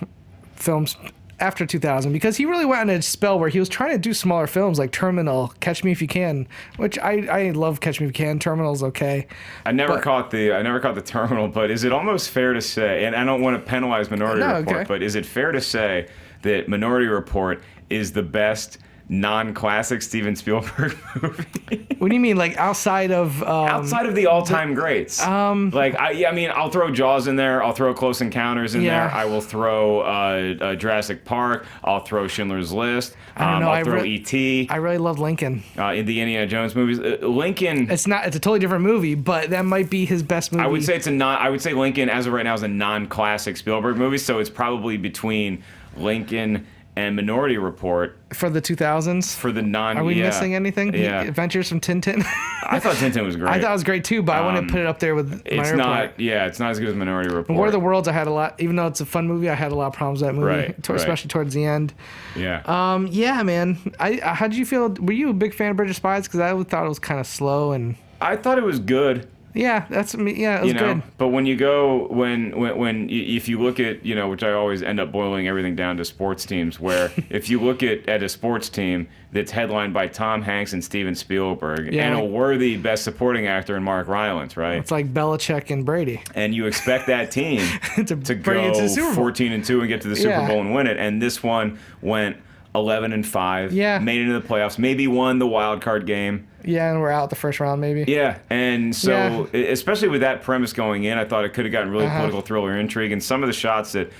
films after 2000, because he really went on a spell where he was trying to do smaller films like Terminal, Catch Me If You Can, which I love. Catch Me If You Can. Terminal's okay. I never caught the Terminal, but is it almost fair to say, and I don't want to penalize Minority Report, but is it fair to say that Minority Report is the best non-classic Steven Spielberg movie? What do you mean, like outside of the all-time greats? I mean, I'll throw Jaws in there. I'll throw Close Encounters in there. I will throw Jurassic Park. I'll throw Schindler's List. I'll throw E.T. I really love Lincoln. In the Indiana Jones movies, Lincoln. It's a totally different movie, but that might be his best movie. I would say Lincoln, as of right now, is a non-classic Spielberg movie. So it's probably between Lincoln and Minority Report for the 2000s. For the non. Are we missing anything? Yeah. Adventures from Tintin. I thought Tintin was great. I thought it was great too, but I want to put it up there with Minority Report. It's not as good as Minority Report. War of the Worlds, I had a lot, even though it's a fun movie, I had a lot of problems with that movie, especially towards the end. Yeah. Yeah, man. How did you feel? Were you a big fan of Bridge of Spies? Because I thought it was kind of slow and. I thought it was good. Yeah, that's me. Yeah, it was good. But when you go, if you look at, which I always end up boiling everything down to sports teams, where if you look at a sports team that's headlined by Tom Hanks and Steven Spielberg and a worthy Best Supporting Actor in Mark Rylance, right? It's like Belichick and Brady. And you expect that team to go 14-2 and get to the Super Bowl and win it. And this one went 11-5. Yeah. Made it into the playoffs. Maybe won the wild card game. Yeah, and we're out the first round, maybe. Yeah, and so especially with that premise going in, I thought it could have gotten really political thriller intrigue. And some of the shots that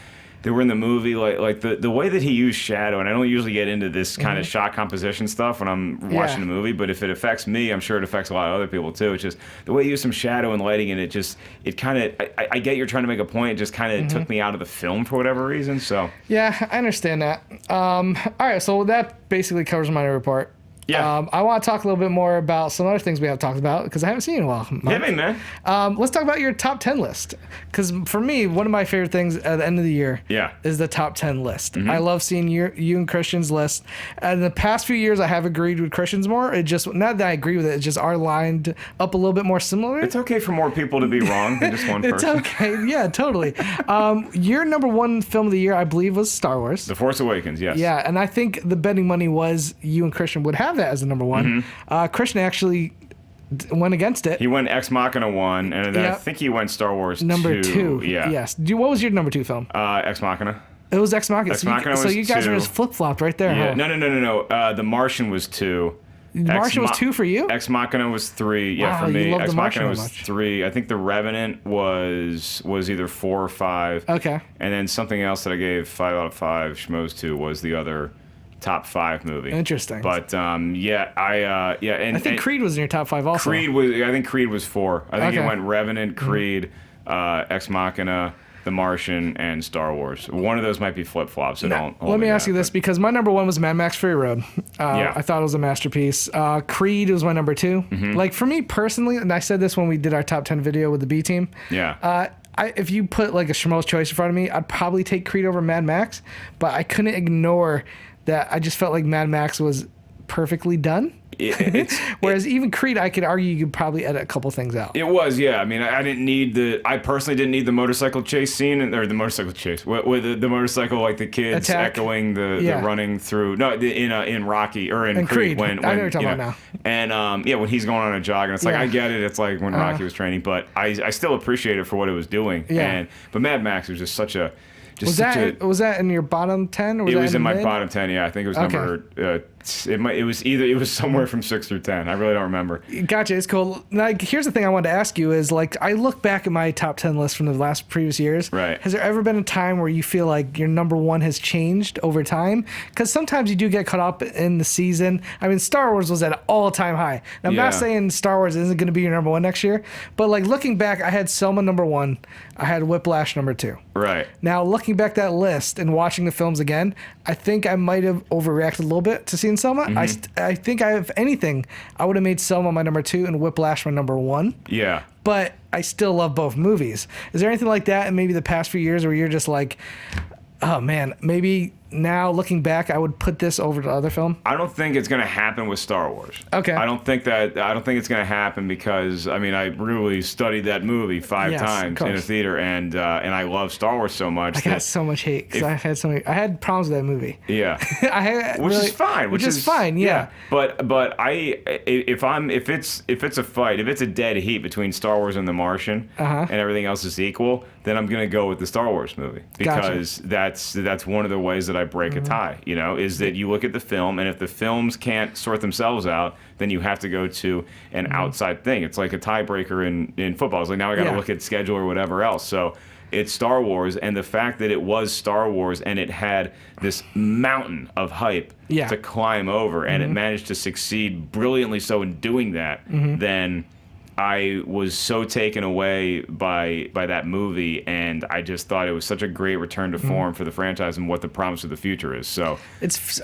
were in the movie, like the way that he used shadow, and I don't usually get into this kind of shot composition stuff when I'm watching a movie, but if it affects me, I'm sure it affects a lot of other people too. It's just the way he used some shadow and lighting, and it kind of, I get you're trying to make a point, it just kind of took me out of the film for whatever reason, so. Yeah, I understand that. All right, so that basically covers my report. Yeah. I want to talk a little bit more about some other things we have talked about because I haven't seen it in a while. Hit me, man. Let's talk about your top 10 list. Because for me, one of my favorite things at the end of the year is the top 10 list. I love seeing you and Christian's list. And the past few years, I have agreed with Christian's more. It just, not that I agree with it, it's just our lined up a little bit more similar. It's okay for more people to be wrong than just one person. It's okay. Yeah, totally. Your number one film of the year, I believe, was Star Wars. The Force Awakens, yes. Yeah, and I think the betting money was you and Christian would have that as the number one. Christian actually went against it. He went Ex Machina 1, and then I think he went Star Wars number 2. Yeah. Yes. What was your number 2 film? Ex Machina. It was Ex Machina. Ex Machina so you guys 2. were just flip-flopped right there, huh? No. The Martian was 2. Martian was 2 for you? Ex Machina was 3. Yeah, Wow, for me. you love Ex The Martian Machina was much. 3. I think The Revenant was either 4 or 5. Okay. And then something else that I gave 5 out of 5. Schmoes 2 was the other top 5 movie. Interesting. But I think Creed was in your top 5 also. I think Creed was 4. I think Okay. it went Revenant, Creed, Ex Machina, The Martian, and Star Wars. One of those might be flip-flops, so don't hold Let me to ask that, you this, but- because my number 1 was Mad Max Fury Road. I thought it was a masterpiece. Creed was my number 2. Mm-hmm. Like, for me personally, and I said this when we did our top 10 video with the B team. Yeah. If you put like a Schmoes choice in front of me, I'd probably take Creed over Mad Max, but I couldn't ignore that. I just felt like Mad Max was perfectly done. Whereas even Creed, I could argue you could probably edit a couple things out. It was, yeah. I mean, I personally didn't need the motorcycle chase scene, or the motorcycle chase, with the motorcycle, like the kids Attack. echoing the running through. No, in Rocky or in Creed. When I know what you're talking you about now. And when he's going on a jog, and it's like, I get it. It's like when Rocky was training, but I still appreciate it for what it was doing. Yeah. But Mad Max was just such a. Was that in your bottom 10? Or was It that was in my mid? bottom 10. Yeah, I think it was number. It was somewhere from 6 through 10. I really don't remember. Gotcha. It's cool. Like, here's the thing I wanted to ask you is, like, I look back at my top 10 list from the previous years. Right. Has there ever been a time where you feel like your number 1 has changed over time? Because sometimes you do get caught up in the season. I mean, Star Wars was at an all-time high. Now, I'm not saying Star Wars isn't going to be your number 1 next year, but, like, looking back, I had Selma number 1. I had Whiplash number 2. Right. Now, looking back that list and watching the films again, I think I might have overreacted a little bit to seeing Selma. I think, if anything, I would have made Selma my number 2 and Whiplash my number 1. Yeah. But I still love both movies. Is there anything like that in maybe the past few years where you're just like, oh man, maybe now looking back, I would put this over the other film? I don't think it's going to happen with Star Wars. Okay. I don't think it's going to happen because, I mean, I really studied that movie 5 times in a theater, and I love Star Wars so much. I got so much hate because I had problems with that movie. Yeah. Which is fine. Which is fine. Yeah. But if it's a fight, if it's a dead heat between Star Wars and The Martian, and everything else is equal, then I'm going to go with the Star Wars movie because that's one of the ways that I break a tie, is that you look at the film, and if the films can't sort themselves out, then you have to go to an outside thing. It's like a tiebreaker in football. It's like, now I got to look at schedule or whatever else. So it's Star Wars, and the fact that it was Star Wars and it had this mountain of hype to climb over, and it managed to succeed brilliantly so in doing that, then I was so taken away by that movie, and I just thought it was such a great return to form for the franchise and what the promise of the future is. So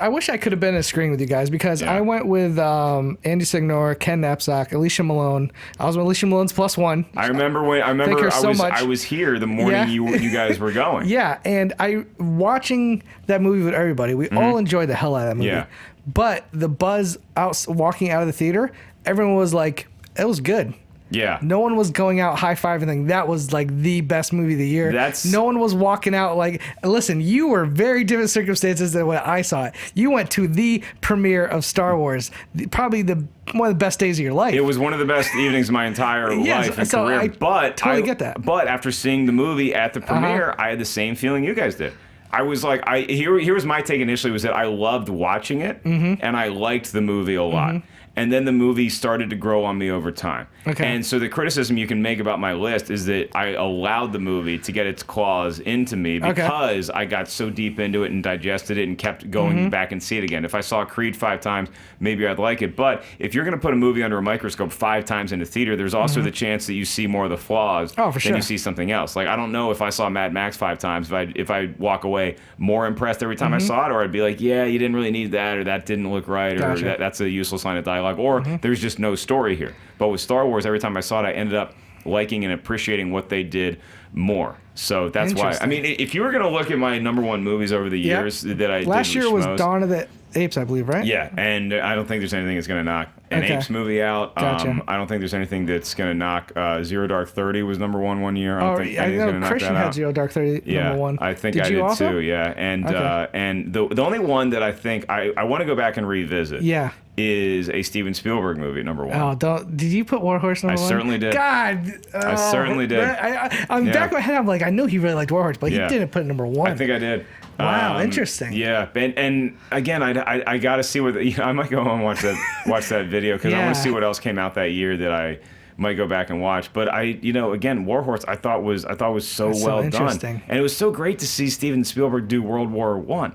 I wish I could have been at a screening with you guys because I went with Andy Signor, Ken Knapsack, Alicia Malone. I was with Alicia Malone's +1. I remember I was here the morning you guys were going. Yeah, and I watching that movie with everybody. We all enjoyed the hell out of that movie. Yeah. But the buzz walking out of the theater, everyone was like, it was good. Yeah. No one was going out high-fiving thinking that was like the best movie of the year. No one was walking out like, listen, you were very different circumstances than when I saw it. You went to the premiere of Star Wars, probably one of the best days of your life. It was one of the best evenings of my entire life and career. I but totally get that. But after seeing the movie at the premiere, I had the same feeling you guys did. I was like, here was my take initially, was that I loved watching it, and I liked the movie a lot. And then the movie started to grow on me over time. Okay. And so the criticism you can make about my list is that I allowed the movie to get its claws into me because I got so deep into it and digested it and kept going back and see it again. If I saw Creed 5 times, maybe I'd like it. But if you're going to put a movie under a microscope 5 times in a theater, there's also the chance that you see more of the flaws than you see something else. Like, I don't know if I saw Mad Max 5 times, if I walk away more impressed every time I saw it, or I'd be like, yeah, you didn't really need that, or that didn't look right, or that's a useless line of dialogue, or there's just no story here. But with Star Wars, every time I saw it, I ended up liking and appreciating what they did more. So that's why. I mean, if you were going to look at my number 1 movies over the years that I did last year was Schmoes, Dawn of the Apes, I believe, right? Yeah, and I don't think there's anything that's going to knock an Apes movie out. Gotcha. I don't think there's anything that's going to knock. Zero Dark 30 was number one year. I don't think anything's going to knock Christian that out. had Zero Dark 30 number one. I think did I you did also? too. Yeah, and the only one that I think I want to go back and revisit. Yeah. Is a Steven Spielberg movie number one. Oh, did you put Warhorse number one? I certainly did. God, I certainly did. I'm back of my head. I'm like, I knew he really liked Warhorse, but he didn't put it number one. I think I did. Wow, interesting. Yeah, and again, I got to see what I might go home and watch that video because I want to see what else came out that year that I might go back and watch. But again, Warhorse I thought was so well done, and it was so great to see Steven Spielberg do World War I.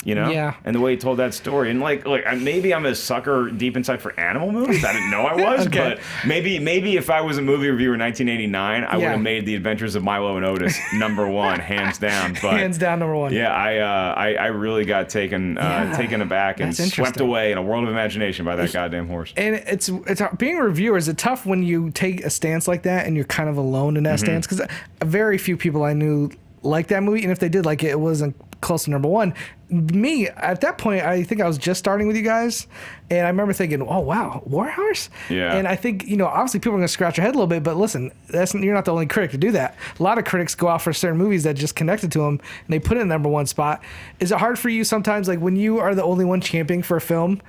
Yeah. And the way he told that story. And like maybe I'm a sucker deep inside for animal movies. I didn't know I was, but maybe if I was a movie reviewer in 1989, I would have made The Adventures of Milo and Otis number one, hands down. But hands down number one. Yeah, I really got taken aback and swept away in a world of imagination by that goddamn horse. And it's being a reviewer, is it tough when you take a stance like that and you're kind of alone in that stance? Because very few people I knew liked that movie, and if they did like it wasn't close to number one. Me, at that point, I think I was just starting with you guys, and I remember thinking, oh, wow, Warhorse? Yeah. And I think, obviously people are going to scratch their head a little bit, but listen, you're not the only critic to do that. A lot of critics go out for certain movies that just connected to them, and they put it in the number one spot. Is it hard for you sometimes, like when you are the only one championing for a film,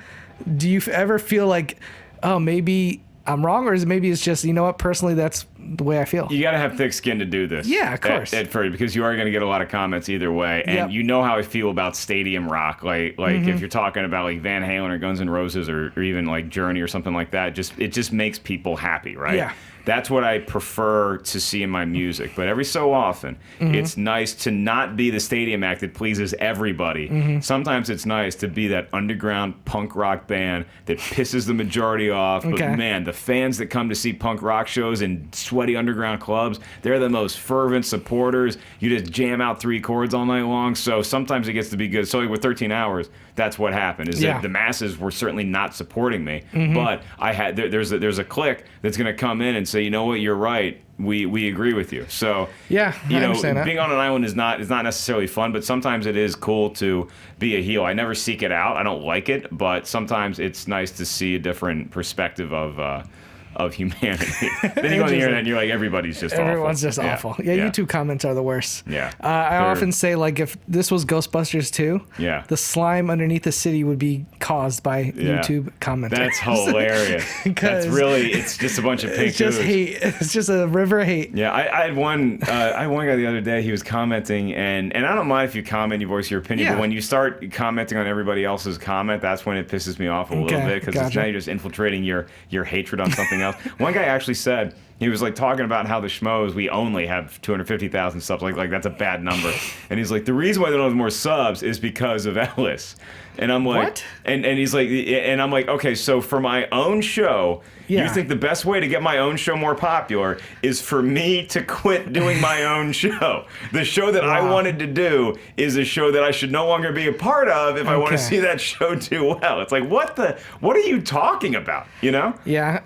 do you ever feel like, oh, maybe I'm wrong, or maybe it's just, personally, that's the way I feel? You got to have thick skin to do this. Yeah, of course. At first, because you are going to get a lot of comments either way. And you know how I feel about stadium rock. Like if you're talking about like Van Halen or Guns N' Roses or even like Journey or something like that, it just makes people happy, right? Yeah. That's what I prefer to see in my music. But every so often, it's nice to not be the stadium act that pleases everybody. Sometimes it's nice to be that underground punk rock band that pisses the majority off. But man, the fans that come to see punk rock shows in sweaty underground clubs, they're the most fervent supporters. You just jam out 3 chords all night long. So sometimes it gets to be good. So like with 13 Hours, that's what happened. Is that the masses were certainly not supporting me, but I had there's a clique that's going to come in and say, you know what, you're right. We agree with you. So I understand that. Being on an island is not necessarily fun, but sometimes it is cool to be a heel. I never seek it out. I don't like it, but sometimes it's nice to see a different perspective of humanity. Then you go on the internet and you're like, everybody's just awful. Everyone's just awful. Yeah, YouTube comments are the worst. Yeah. I often say, like, if this was Ghostbusters 2, the slime underneath the city would be caused by YouTube commenters. That's hilarious. It's just a bunch of pig It's just hate. It's just a river of hate. Yeah, I had one guy the other day, he was commenting, and I don't mind if you comment, you voice your opinion, but when you start commenting on everybody else's comment, that's when it pisses me off a little bit, because now you're just infiltrating your hatred on something else. One guy actually said, he was like talking about how the Schmoes, we only have 250,000 subs, like that's a bad number. And he's like, the reason why they don't have more subs is because of Ellis. And I'm like, what? And he's like, and I'm like, okay, so for my own show, you think the best way to get my own show more popular is for me to quit doing my own show? The show that I wanted to do is a show that I should no longer be a part of if I want to see that show do well. It's like, what are you talking about? Yeah,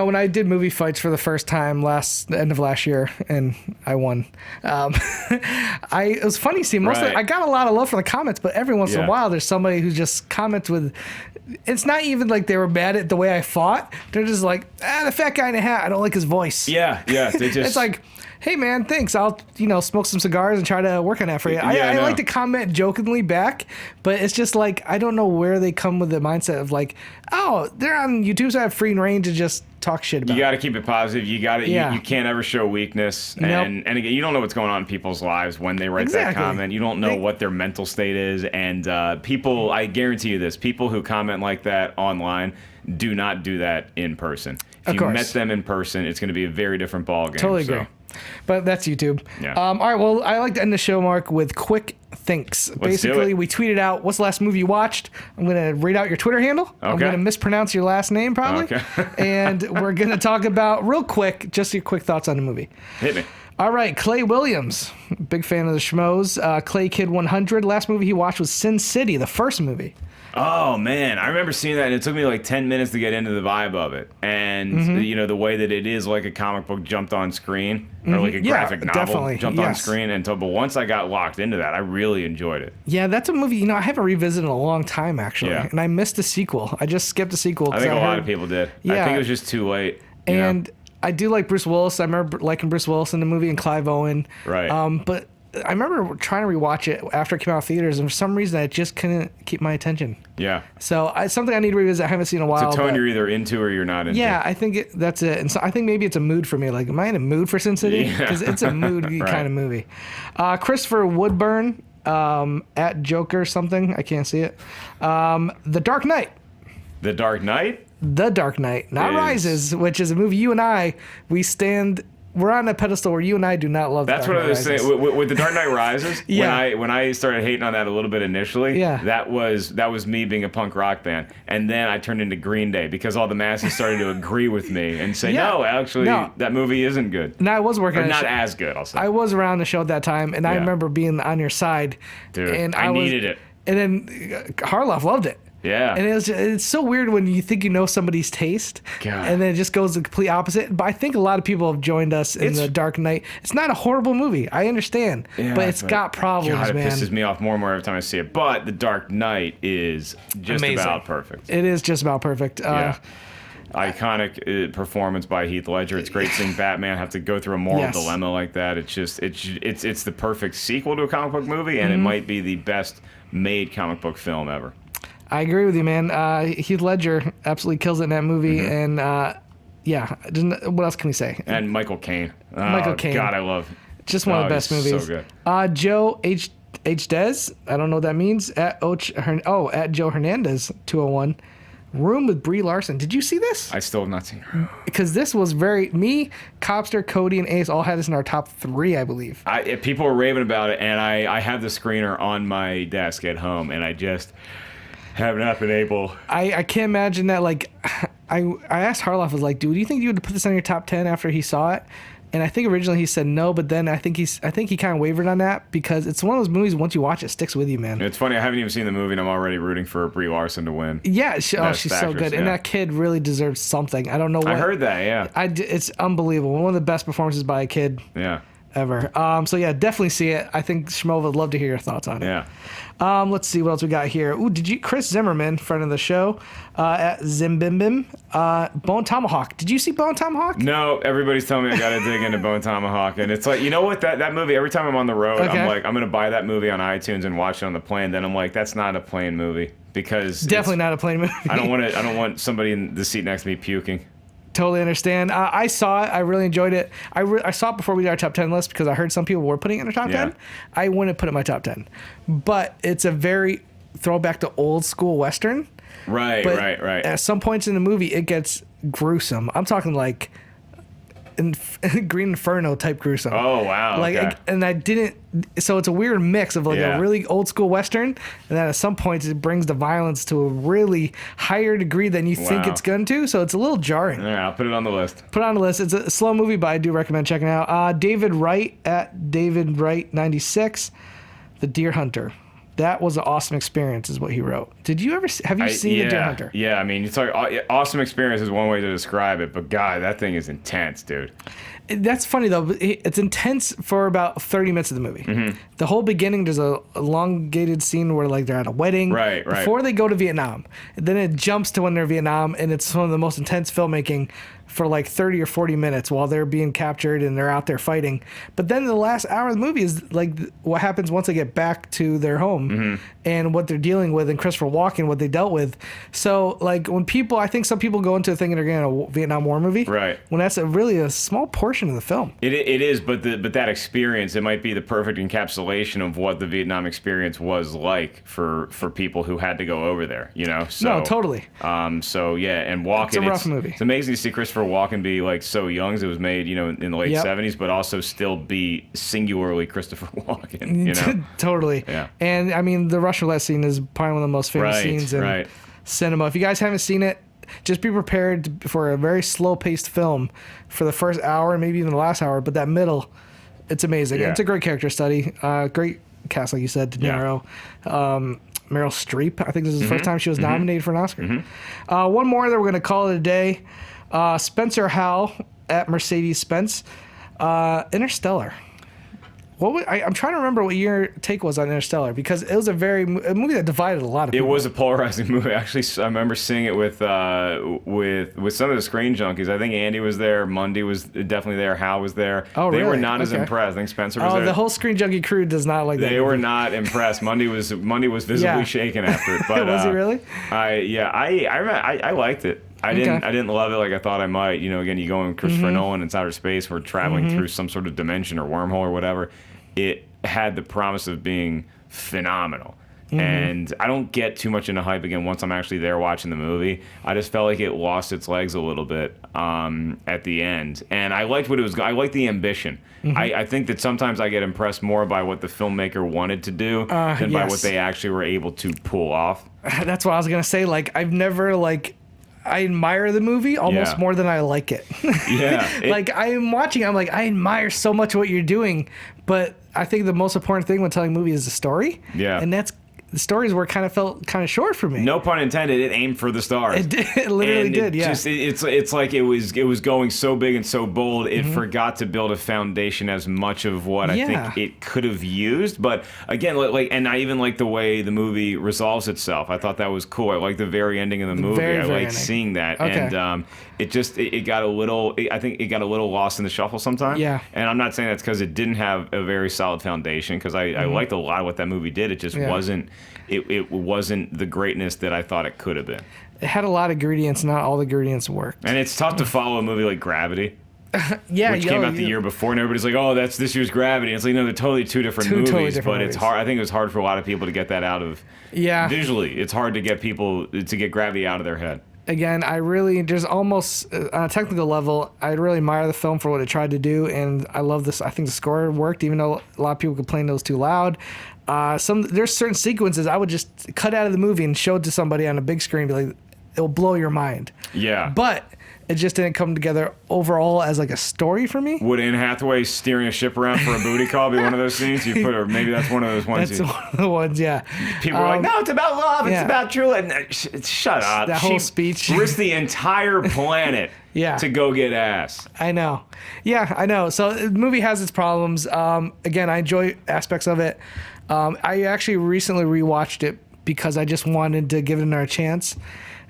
when I did movie fights for the first time end of last year, and I won. It was funny seeing I got a lot of love for the comments, but every once in a while there's somebody who just comments with, it's not even like they were mad at the way I fought. They're just like, the fat guy in a hat, I don't like his voice. Yeah. They just... It's like, hey man, thanks. I'll smoke some cigars and try to work on that for you. I like to comment jokingly back, but it's just like, I don't know where they come with the mindset of like, oh, they're on YouTube, so I have free reign to just talk shit about. You got to keep it positive. You got to. You can't ever show weakness. And again, you don't know what's going on in people's lives when they write that comment. You don't know what their mental state is. And people, I guarantee you this: people who comment like that online do not do that in person. If you met them in person, it's going to be a very different ballgame. Totally agree. But that's YouTube. Yeah. All right. Well, I like to end the show, Mark, with quick thinks. Basically, we tweeted out, what's the last movie you watched? I'm going to read out your Twitter handle. Okay. I'm going to mispronounce your last name, probably. Okay. And we're going to talk about, real quick, just your quick thoughts on the movie. Hit me. All right. Clay Williams, big fan of the Schmoes. Clay Kid 100. Last movie he watched was Sin City, the first movie. Oh, man. I remember seeing that, and it took me like 10 minutes to get into the vibe of it. And and you know, the way that it is like a comic book jumped on screen, or like a graphic novel jumped on screen. And but once I got locked into that, I really enjoyed it. Yeah, that's a movie, you know, I haven't revisited in a long time, actually. Yeah. And I missed the sequel. I just skipped the sequel. I think a lot of people did. I think it was just too late. And I do like Bruce Willis. I remember liking Bruce Willis in the movie, and Clive Owen. Right. But I remember trying to rewatch it after it came out of theaters, and for some reason I just couldn't keep my attention. Yeah. So it's something I need to revisit. I haven't seen in a while. It's a tone you're either into or you're not into. Yeah, I think that's it. And so I think maybe it's a mood for me. Like, am I in a mood for Sin City? Because it's a mood kind of movie. Christopher Woodburn, at Joker something. I can't see it. The Dark Knight. The Dark Knight? The Dark Knight, not Rises, which is a movie you and I, we're on a pedestal where you and I do not love. That's what I was saying with The Dark Knight Rises. When I started hating on that a little bit initially, that was me being a punk rock band, and then I turned into Green Day because all the masses started to agree with me and say, no, that movie isn't good. No, I was working. Or not as good. I'll say. I was around the show at that time, and I remember being on your side. Dude, and I needed it. And then Harloff loved it. Yeah. And it's so weird when you think you know somebody's taste, and then it just goes the complete opposite. But I think a lot of people have joined us in The Dark Knight. It's not a horrible movie. I understand. But it's got problems, man. It pisses me off more and more every time I see it. But The Dark Knight is just about perfect. It is just about perfect. Iconic performance by Heath Ledger. It's great seeing Batman have to go through a moral dilemma like that. It's just it's the perfect sequel to a comic book movie, and it might be the best made comic book film ever. I agree with you, man. Heath Ledger absolutely kills it in that movie, and what else can we say? And Michael Caine. Michael Caine. God, I love. Just one of the best movies. So good. Joe H. Des. I don't know what that means. At Joe Hernandez 201. Room with Brie Larson. Did you see this? I still have not seen Room. Because this was me, Copster, Cody, and Ace all had this in our top 3, I believe. People were raving about it, and I have the screener on my desk at home, and I just have not been able. I can't imagine that. Like, I asked Harloff, was like, dude, do you think you would put this on your top 10 after he saw it? And I think originally he said no, but then I think he kind of wavered on that because it's one of those movies, once you watch it, sticks with you, man. It's funny, I haven't even seen the movie and I'm already rooting for Brie Larson to win. Yeah, she's so good. And that kid really deserves something. I don't know what. I heard that, yeah. It's unbelievable. One of the best performances by a kid. Yeah. Ever. So yeah, definitely see it. I think Schmo would love to hear your thoughts on it. Yeah. Let's see what else we got here. Ooh, Chris Zimmerman, friend of the show, at Zimbimbim, Bone Tomahawk. Did you see Bone Tomahawk? No, everybody's telling me I gotta dig into Bone Tomahawk, and it's like, you know what, that movie, every time I'm on the road, I'm like, I'm gonna buy that movie on iTunes and watch it on the plane. Then I'm like, that's not a plane movie because definitely not a plane movie. I don't want somebody in the seat next to me puking. Totally understand. I saw it. I really enjoyed it. I saw it before we did our top 10 list because I heard some people were putting it in their top 10. I wouldn't put it in my top 10. But it's a very throwback to old school Western. Right. At some points in the movie, it gets gruesome. I'm talking like Green Inferno type gruesome. Oh, wow. And I didn't. So it's a weird mix of like a really old school Western, and then at some points it brings the violence to a really higher degree than you think it's going to. So it's a little jarring. Yeah, I'll put it on the list. It's a slow movie, but I do recommend checking it out. David Wright at David Wright 96, The Deer Hunter. That was an awesome experience, is what he wrote. Have you seen The Deer Hunter? Yeah, I mean, it's like awesome experience is one way to describe it, but God, that thing is intense, dude. That's funny though. It's intense for about 30 minutes of the movie. Mm-hmm. The whole beginning, there's a elongated scene where like they're at a wedding before they go to Vietnam. And then it jumps to when they're in Vietnam, and it's one of the most intense filmmaking for like 30 or 40 minutes while they're being captured and they're out there fighting. But then the last hour of the movie is like what happens once they get back to their home and what they're dealing with, and Christopher Walken, what they dealt with. So like I think some people go into it thinking they're getting a Vietnam War movie. Right. When that's really a small portion of the film. It is, but that experience, it might be the perfect encapsulation of what the Vietnam experience was like for people who had to go over there, you know? So, no, totally. So yeah, and Walken. It's a rough movie. It's amazing to see Christopher Walken be like so young, as it was made, you know, in the late 70s, but also still be singularly Christopher Walken, you know? Totally. Yeah. And I mean, the Russian roulette scene is probably one of the most famous scenes in cinema. If you guys haven't seen it, just be prepared for a very slow-paced film for the first hour, maybe even the last hour, but that middle, it's amazing. Yeah. It's a great character study. Great cast, like you said, De Niro. Meryl Streep, I think this is the first time she was nominated for an Oscar. One more that we're going to call it a day. Spencer Howell at Mercedes Spence. Interstellar. I'm trying to remember what your take was on Interstellar, because it was a movie that divided a lot of people. It was a polarizing movie. Actually, I remember seeing it with some of the Screen Junkies. I think Andy was there. Mundy was definitely there. Hal was there. Oh, they really? were not as Okay. impressed. I think Spencer was there. The whole Screen Junkie crew does not like that. They were not impressed. Mundy was visibly shaken after it. But was he really? I liked it. I didn't love it like I thought I might. You know, again, you go in Christopher Nolan, it's outer space. We're traveling through some sort of dimension or wormhole or whatever. It had the promise of being phenomenal. And I don't get too much into hype again once I'm actually there watching the movie. I just felt like it lost its legs a little bit at the end. And I liked what it was. I liked the ambition. I think that sometimes I get impressed more by what the filmmaker wanted to do than by what they actually were able to pull off. That's what I was going to say. Like, I've never, I admire the movie almost more than I like it. Yeah. I'm watching, I'm like, I admire so much what you're doing, but I think the most important thing when telling a movie is the story. Yeah. And the stories felt kind of short for me. No pun intended. It aimed for the stars. It did. It literally did. Yeah. It's like it was going so big and so bold. It forgot to build a foundation as much of what I think it could have used. But again, and I even like the way the movie resolves itself. I thought that was cool. I like the very ending of the movie. I like seeing that. Okay. And it got a little. I think it got a little lost in the shuffle sometimes. Yeah. And I'm not saying that's because it didn't have a very solid foundation. Because I liked a lot of what that movie did. It just wasn't. It wasn't the greatness that I thought it could have been. It had a lot of ingredients. Not all the ingredients worked. And it's tough to follow a movie like Gravity. Which came out the year before, and everybody's like, "Oh, that's this year's Gravity." And it's like, no, they're totally two different movies. Totally different movies. It's hard. I think it was hard for a lot of people to get that out of. Yeah. Visually, it's hard to get people to get Gravity out of their head. Again, there's almost, on a technical level, I really admire the film for what it tried to do, and I love this. I think the score worked, even though a lot of people complained it was too loud. There's certain sequences I would just cut out of the movie and show it to somebody on a big screen, and be like, it'll blow your mind. Yeah. But it just didn't come together overall as like a story for me. Would Anne Hathaway steering a ship around for a booty call be one of those scenes you put, or maybe that's one of those ones? That's one of the ones, yeah. People are like, no, it's about love. It's about true. And shut up. That whole speech. Risked the entire planet to go get ass. I know. Yeah, I know. So the movie has its problems. Again, I enjoy aspects of it. I actually recently rewatched it because I just wanted to give it another chance.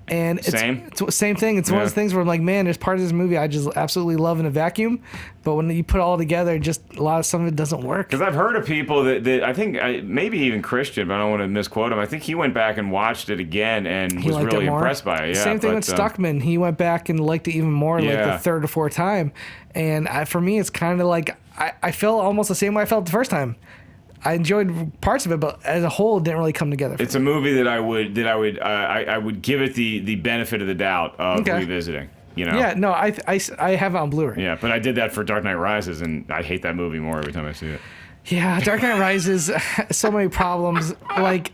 And it's the same thing. It's one of those things where I'm like, man, there's part of this movie I just absolutely love in a vacuum, but when you put it all together, just some of it doesn't work. Because I've heard of people that I think, maybe even Christian, but I don't want to misquote him. I think he went back and watched it again and was really impressed by it. Yeah, same thing with Stuckman. He went back and liked it even more, like the third or fourth time. And for me, it's kind of like I felt almost the same way I felt the first time. I enjoyed parts of it, but as a whole, it didn't really come together. It's a movie that I would give it the benefit of the doubt of revisiting. You know? Yeah, no, I have it on Blu-ray. Yeah, but I did that for Dark Knight Rises, and I hate that movie more every time I see it. Yeah, Dark Knight Rises, so many problems. Like,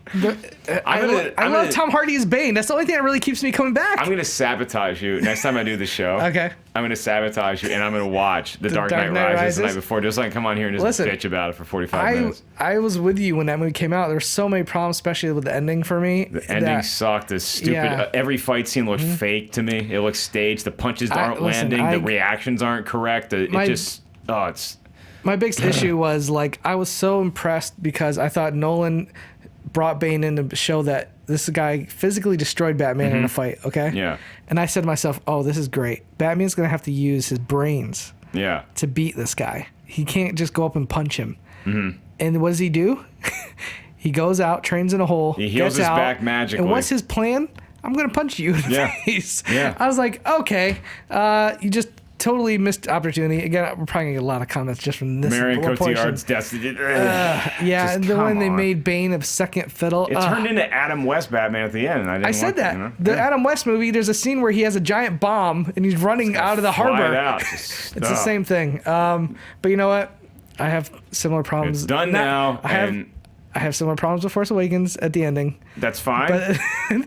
I love Tom Hardy as Bane. That's the only thing that really keeps me coming back. I'm going to sabotage you next time I do the show. Okay. I'm going to sabotage you, and I'm going to watch The Dark Knight Rises the night before, just like come on here and just bitch about it for 45 minutes. I was with you when that movie came out. There were so many problems, especially with the ending for me. The ending sucked. The stupid. Every fight scene looked fake to me. It looked staged. The punches aren't landing. The reactions aren't correct. My biggest issue was, like, I was so impressed because I thought Nolan brought Bane in to show that this guy physically destroyed Batman in a fight, okay? Yeah. And I said to myself, oh, this is great. Batman's going to have to use his brains to beat this guy. He can't just go up and punch him. Mm-hmm. And what does he do? He goes out, trains in a hole, he heals his back magically. And what's his plan? I'm going to punch you in the face. Yeah. I was like, okay, you just totally missed opportunity. Again, we're probably gonna get a lot of comments just from this. Marion Cotillard's destiny. And then when they made Bane a second fiddle, it turned into Adam West Batman at the end. And I said that. The Adam West movie, there's a scene where he has a giant bomb and he's running out of the harbor. It's the same thing. But you know what? I have similar problems. It's done now. I have similar problems with Force Awakens at the ending. That's fine. But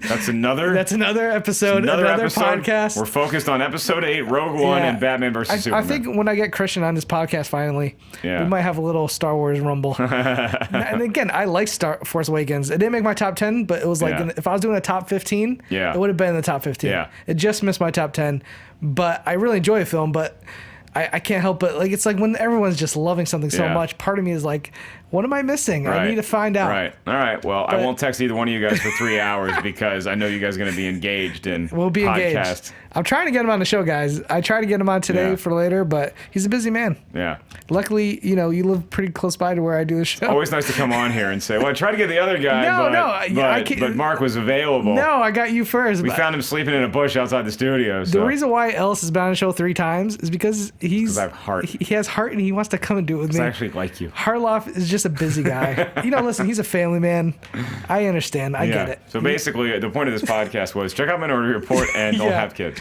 That's another episode, another podcast. We're focused on episode 8, Rogue One, and Batman versus Superman. I think when I get Christian on this podcast finally, we might have a little Star Wars rumble. And again, I like Force Awakens. It didn't make my top 10, but it was like if I was doing a top 15, it would have been in the top 15. Yeah. It just missed my top 10, but I really enjoy a film, but I can't help but like it's like when everyone's just loving something so much, part of me is like, what am I missing? I need to find out. Right. All right. Well, I won't text either one of you guys for 3 hours because I know you guys are going to be engaged in We'll be engaged. I'm trying to get him on the show, guys. I tried to get him on today for later, but he's a busy man. Yeah. Luckily, you live pretty close by to where I do the show. Always nice to come on here and say, well, I tried to get the other guy, but Mark was available. No, I got you first. We found him sleeping in a bush outside the studio. So. The reason why Ellis has been on the show 3 times is because I have heart. He has heart and he wants to come and do it with me. I actually like you. Harloff is just a busy guy. Listen, he's a family man. I understand. I get it. So basically, the point of this podcast was check out Minority Report and don't have kids.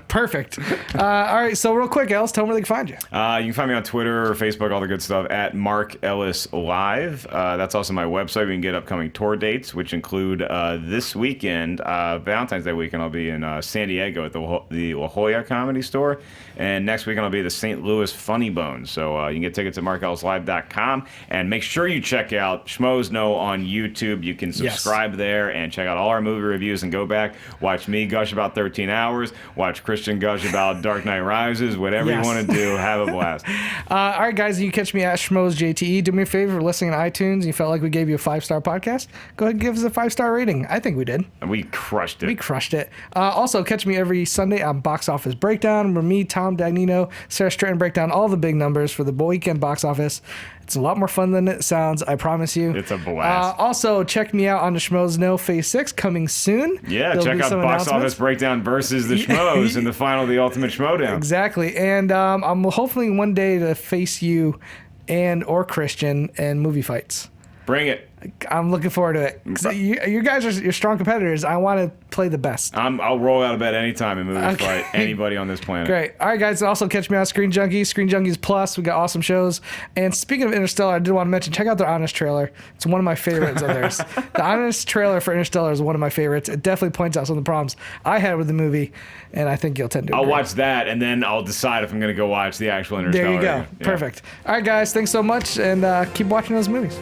Perfect. All right, so real quick, Ellis, tell them where they can find you. You can find me on Twitter or Facebook, all the good stuff, at Mark Ellis Live. That's also my website. We can get upcoming tour dates, which include this weekend, Valentine's Day weekend, I'll be in San Diego at the La Jolla Comedy Store. And next weekend, I'll be at the St. Louis Funny Bone. So you can get tickets at markellislive.com. And make sure you check out Schmoes Know on YouTube. You can subscribe there and check out all our movie reviews and go back. Watch me gush about 13 Hours. Watch Christian gush about Dark Knight Rises. Whatever you want to do, have a blast. All right, guys, you can catch me at Schmoes JTE. Do me a favor, listening on iTunes, and you felt like we gave you a 5-star podcast, go ahead and give us a 5-star rating. I think we did. And we crushed it. Also, catch me every Sunday on Box Office Breakdown, where me, Tom Dagnino, Sarah Stratton break down all the big numbers for the weekend box office. It's a lot more fun than it sounds, I promise you. It's a blast. Also, check me out on the Schmoes Know Phase 6 coming soon. Yeah, check out Box Office Breakdown versus the Schmoes in the final of the Ultimate Schmoedown. Exactly. And I'm hopefully one day to face you or Christian in movie fights. Bring it. I'm looking forward to it. 'Cause you guys are strong competitors. I want to play the best. I'll roll out of bed anytime and fight anybody on this planet. Great. All right, guys. Also, catch me on Screen Junkies, Screen Junkies Plus. We got awesome shows. And speaking of Interstellar, I did want to mention, check out their Honest trailer. It's one of my favorites of theirs. The Honest trailer for Interstellar is one of my favorites. It definitely points out some of the problems I had with the movie, and I think you'll tend to agree. I'll watch that, and then I'll decide if I'm going to go watch the actual Interstellar. There you go. Yeah. Perfect. All right, guys. Thanks so much, and keep watching those movies.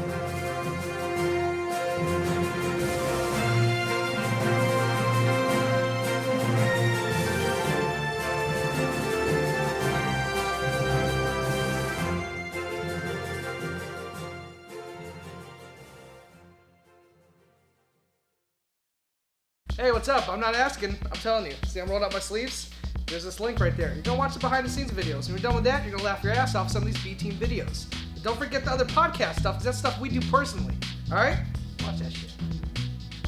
Hey, what's up? I'm not asking. I'm telling you. See, I'm rolling up my sleeves. There's this link right there. You're going to watch the behind-the-scenes videos. When you're done with that, you're going to laugh your ass off some of these B-Team videos. And don't forget the other podcast stuff, because that's stuff we do personally. All right? Watch that shit.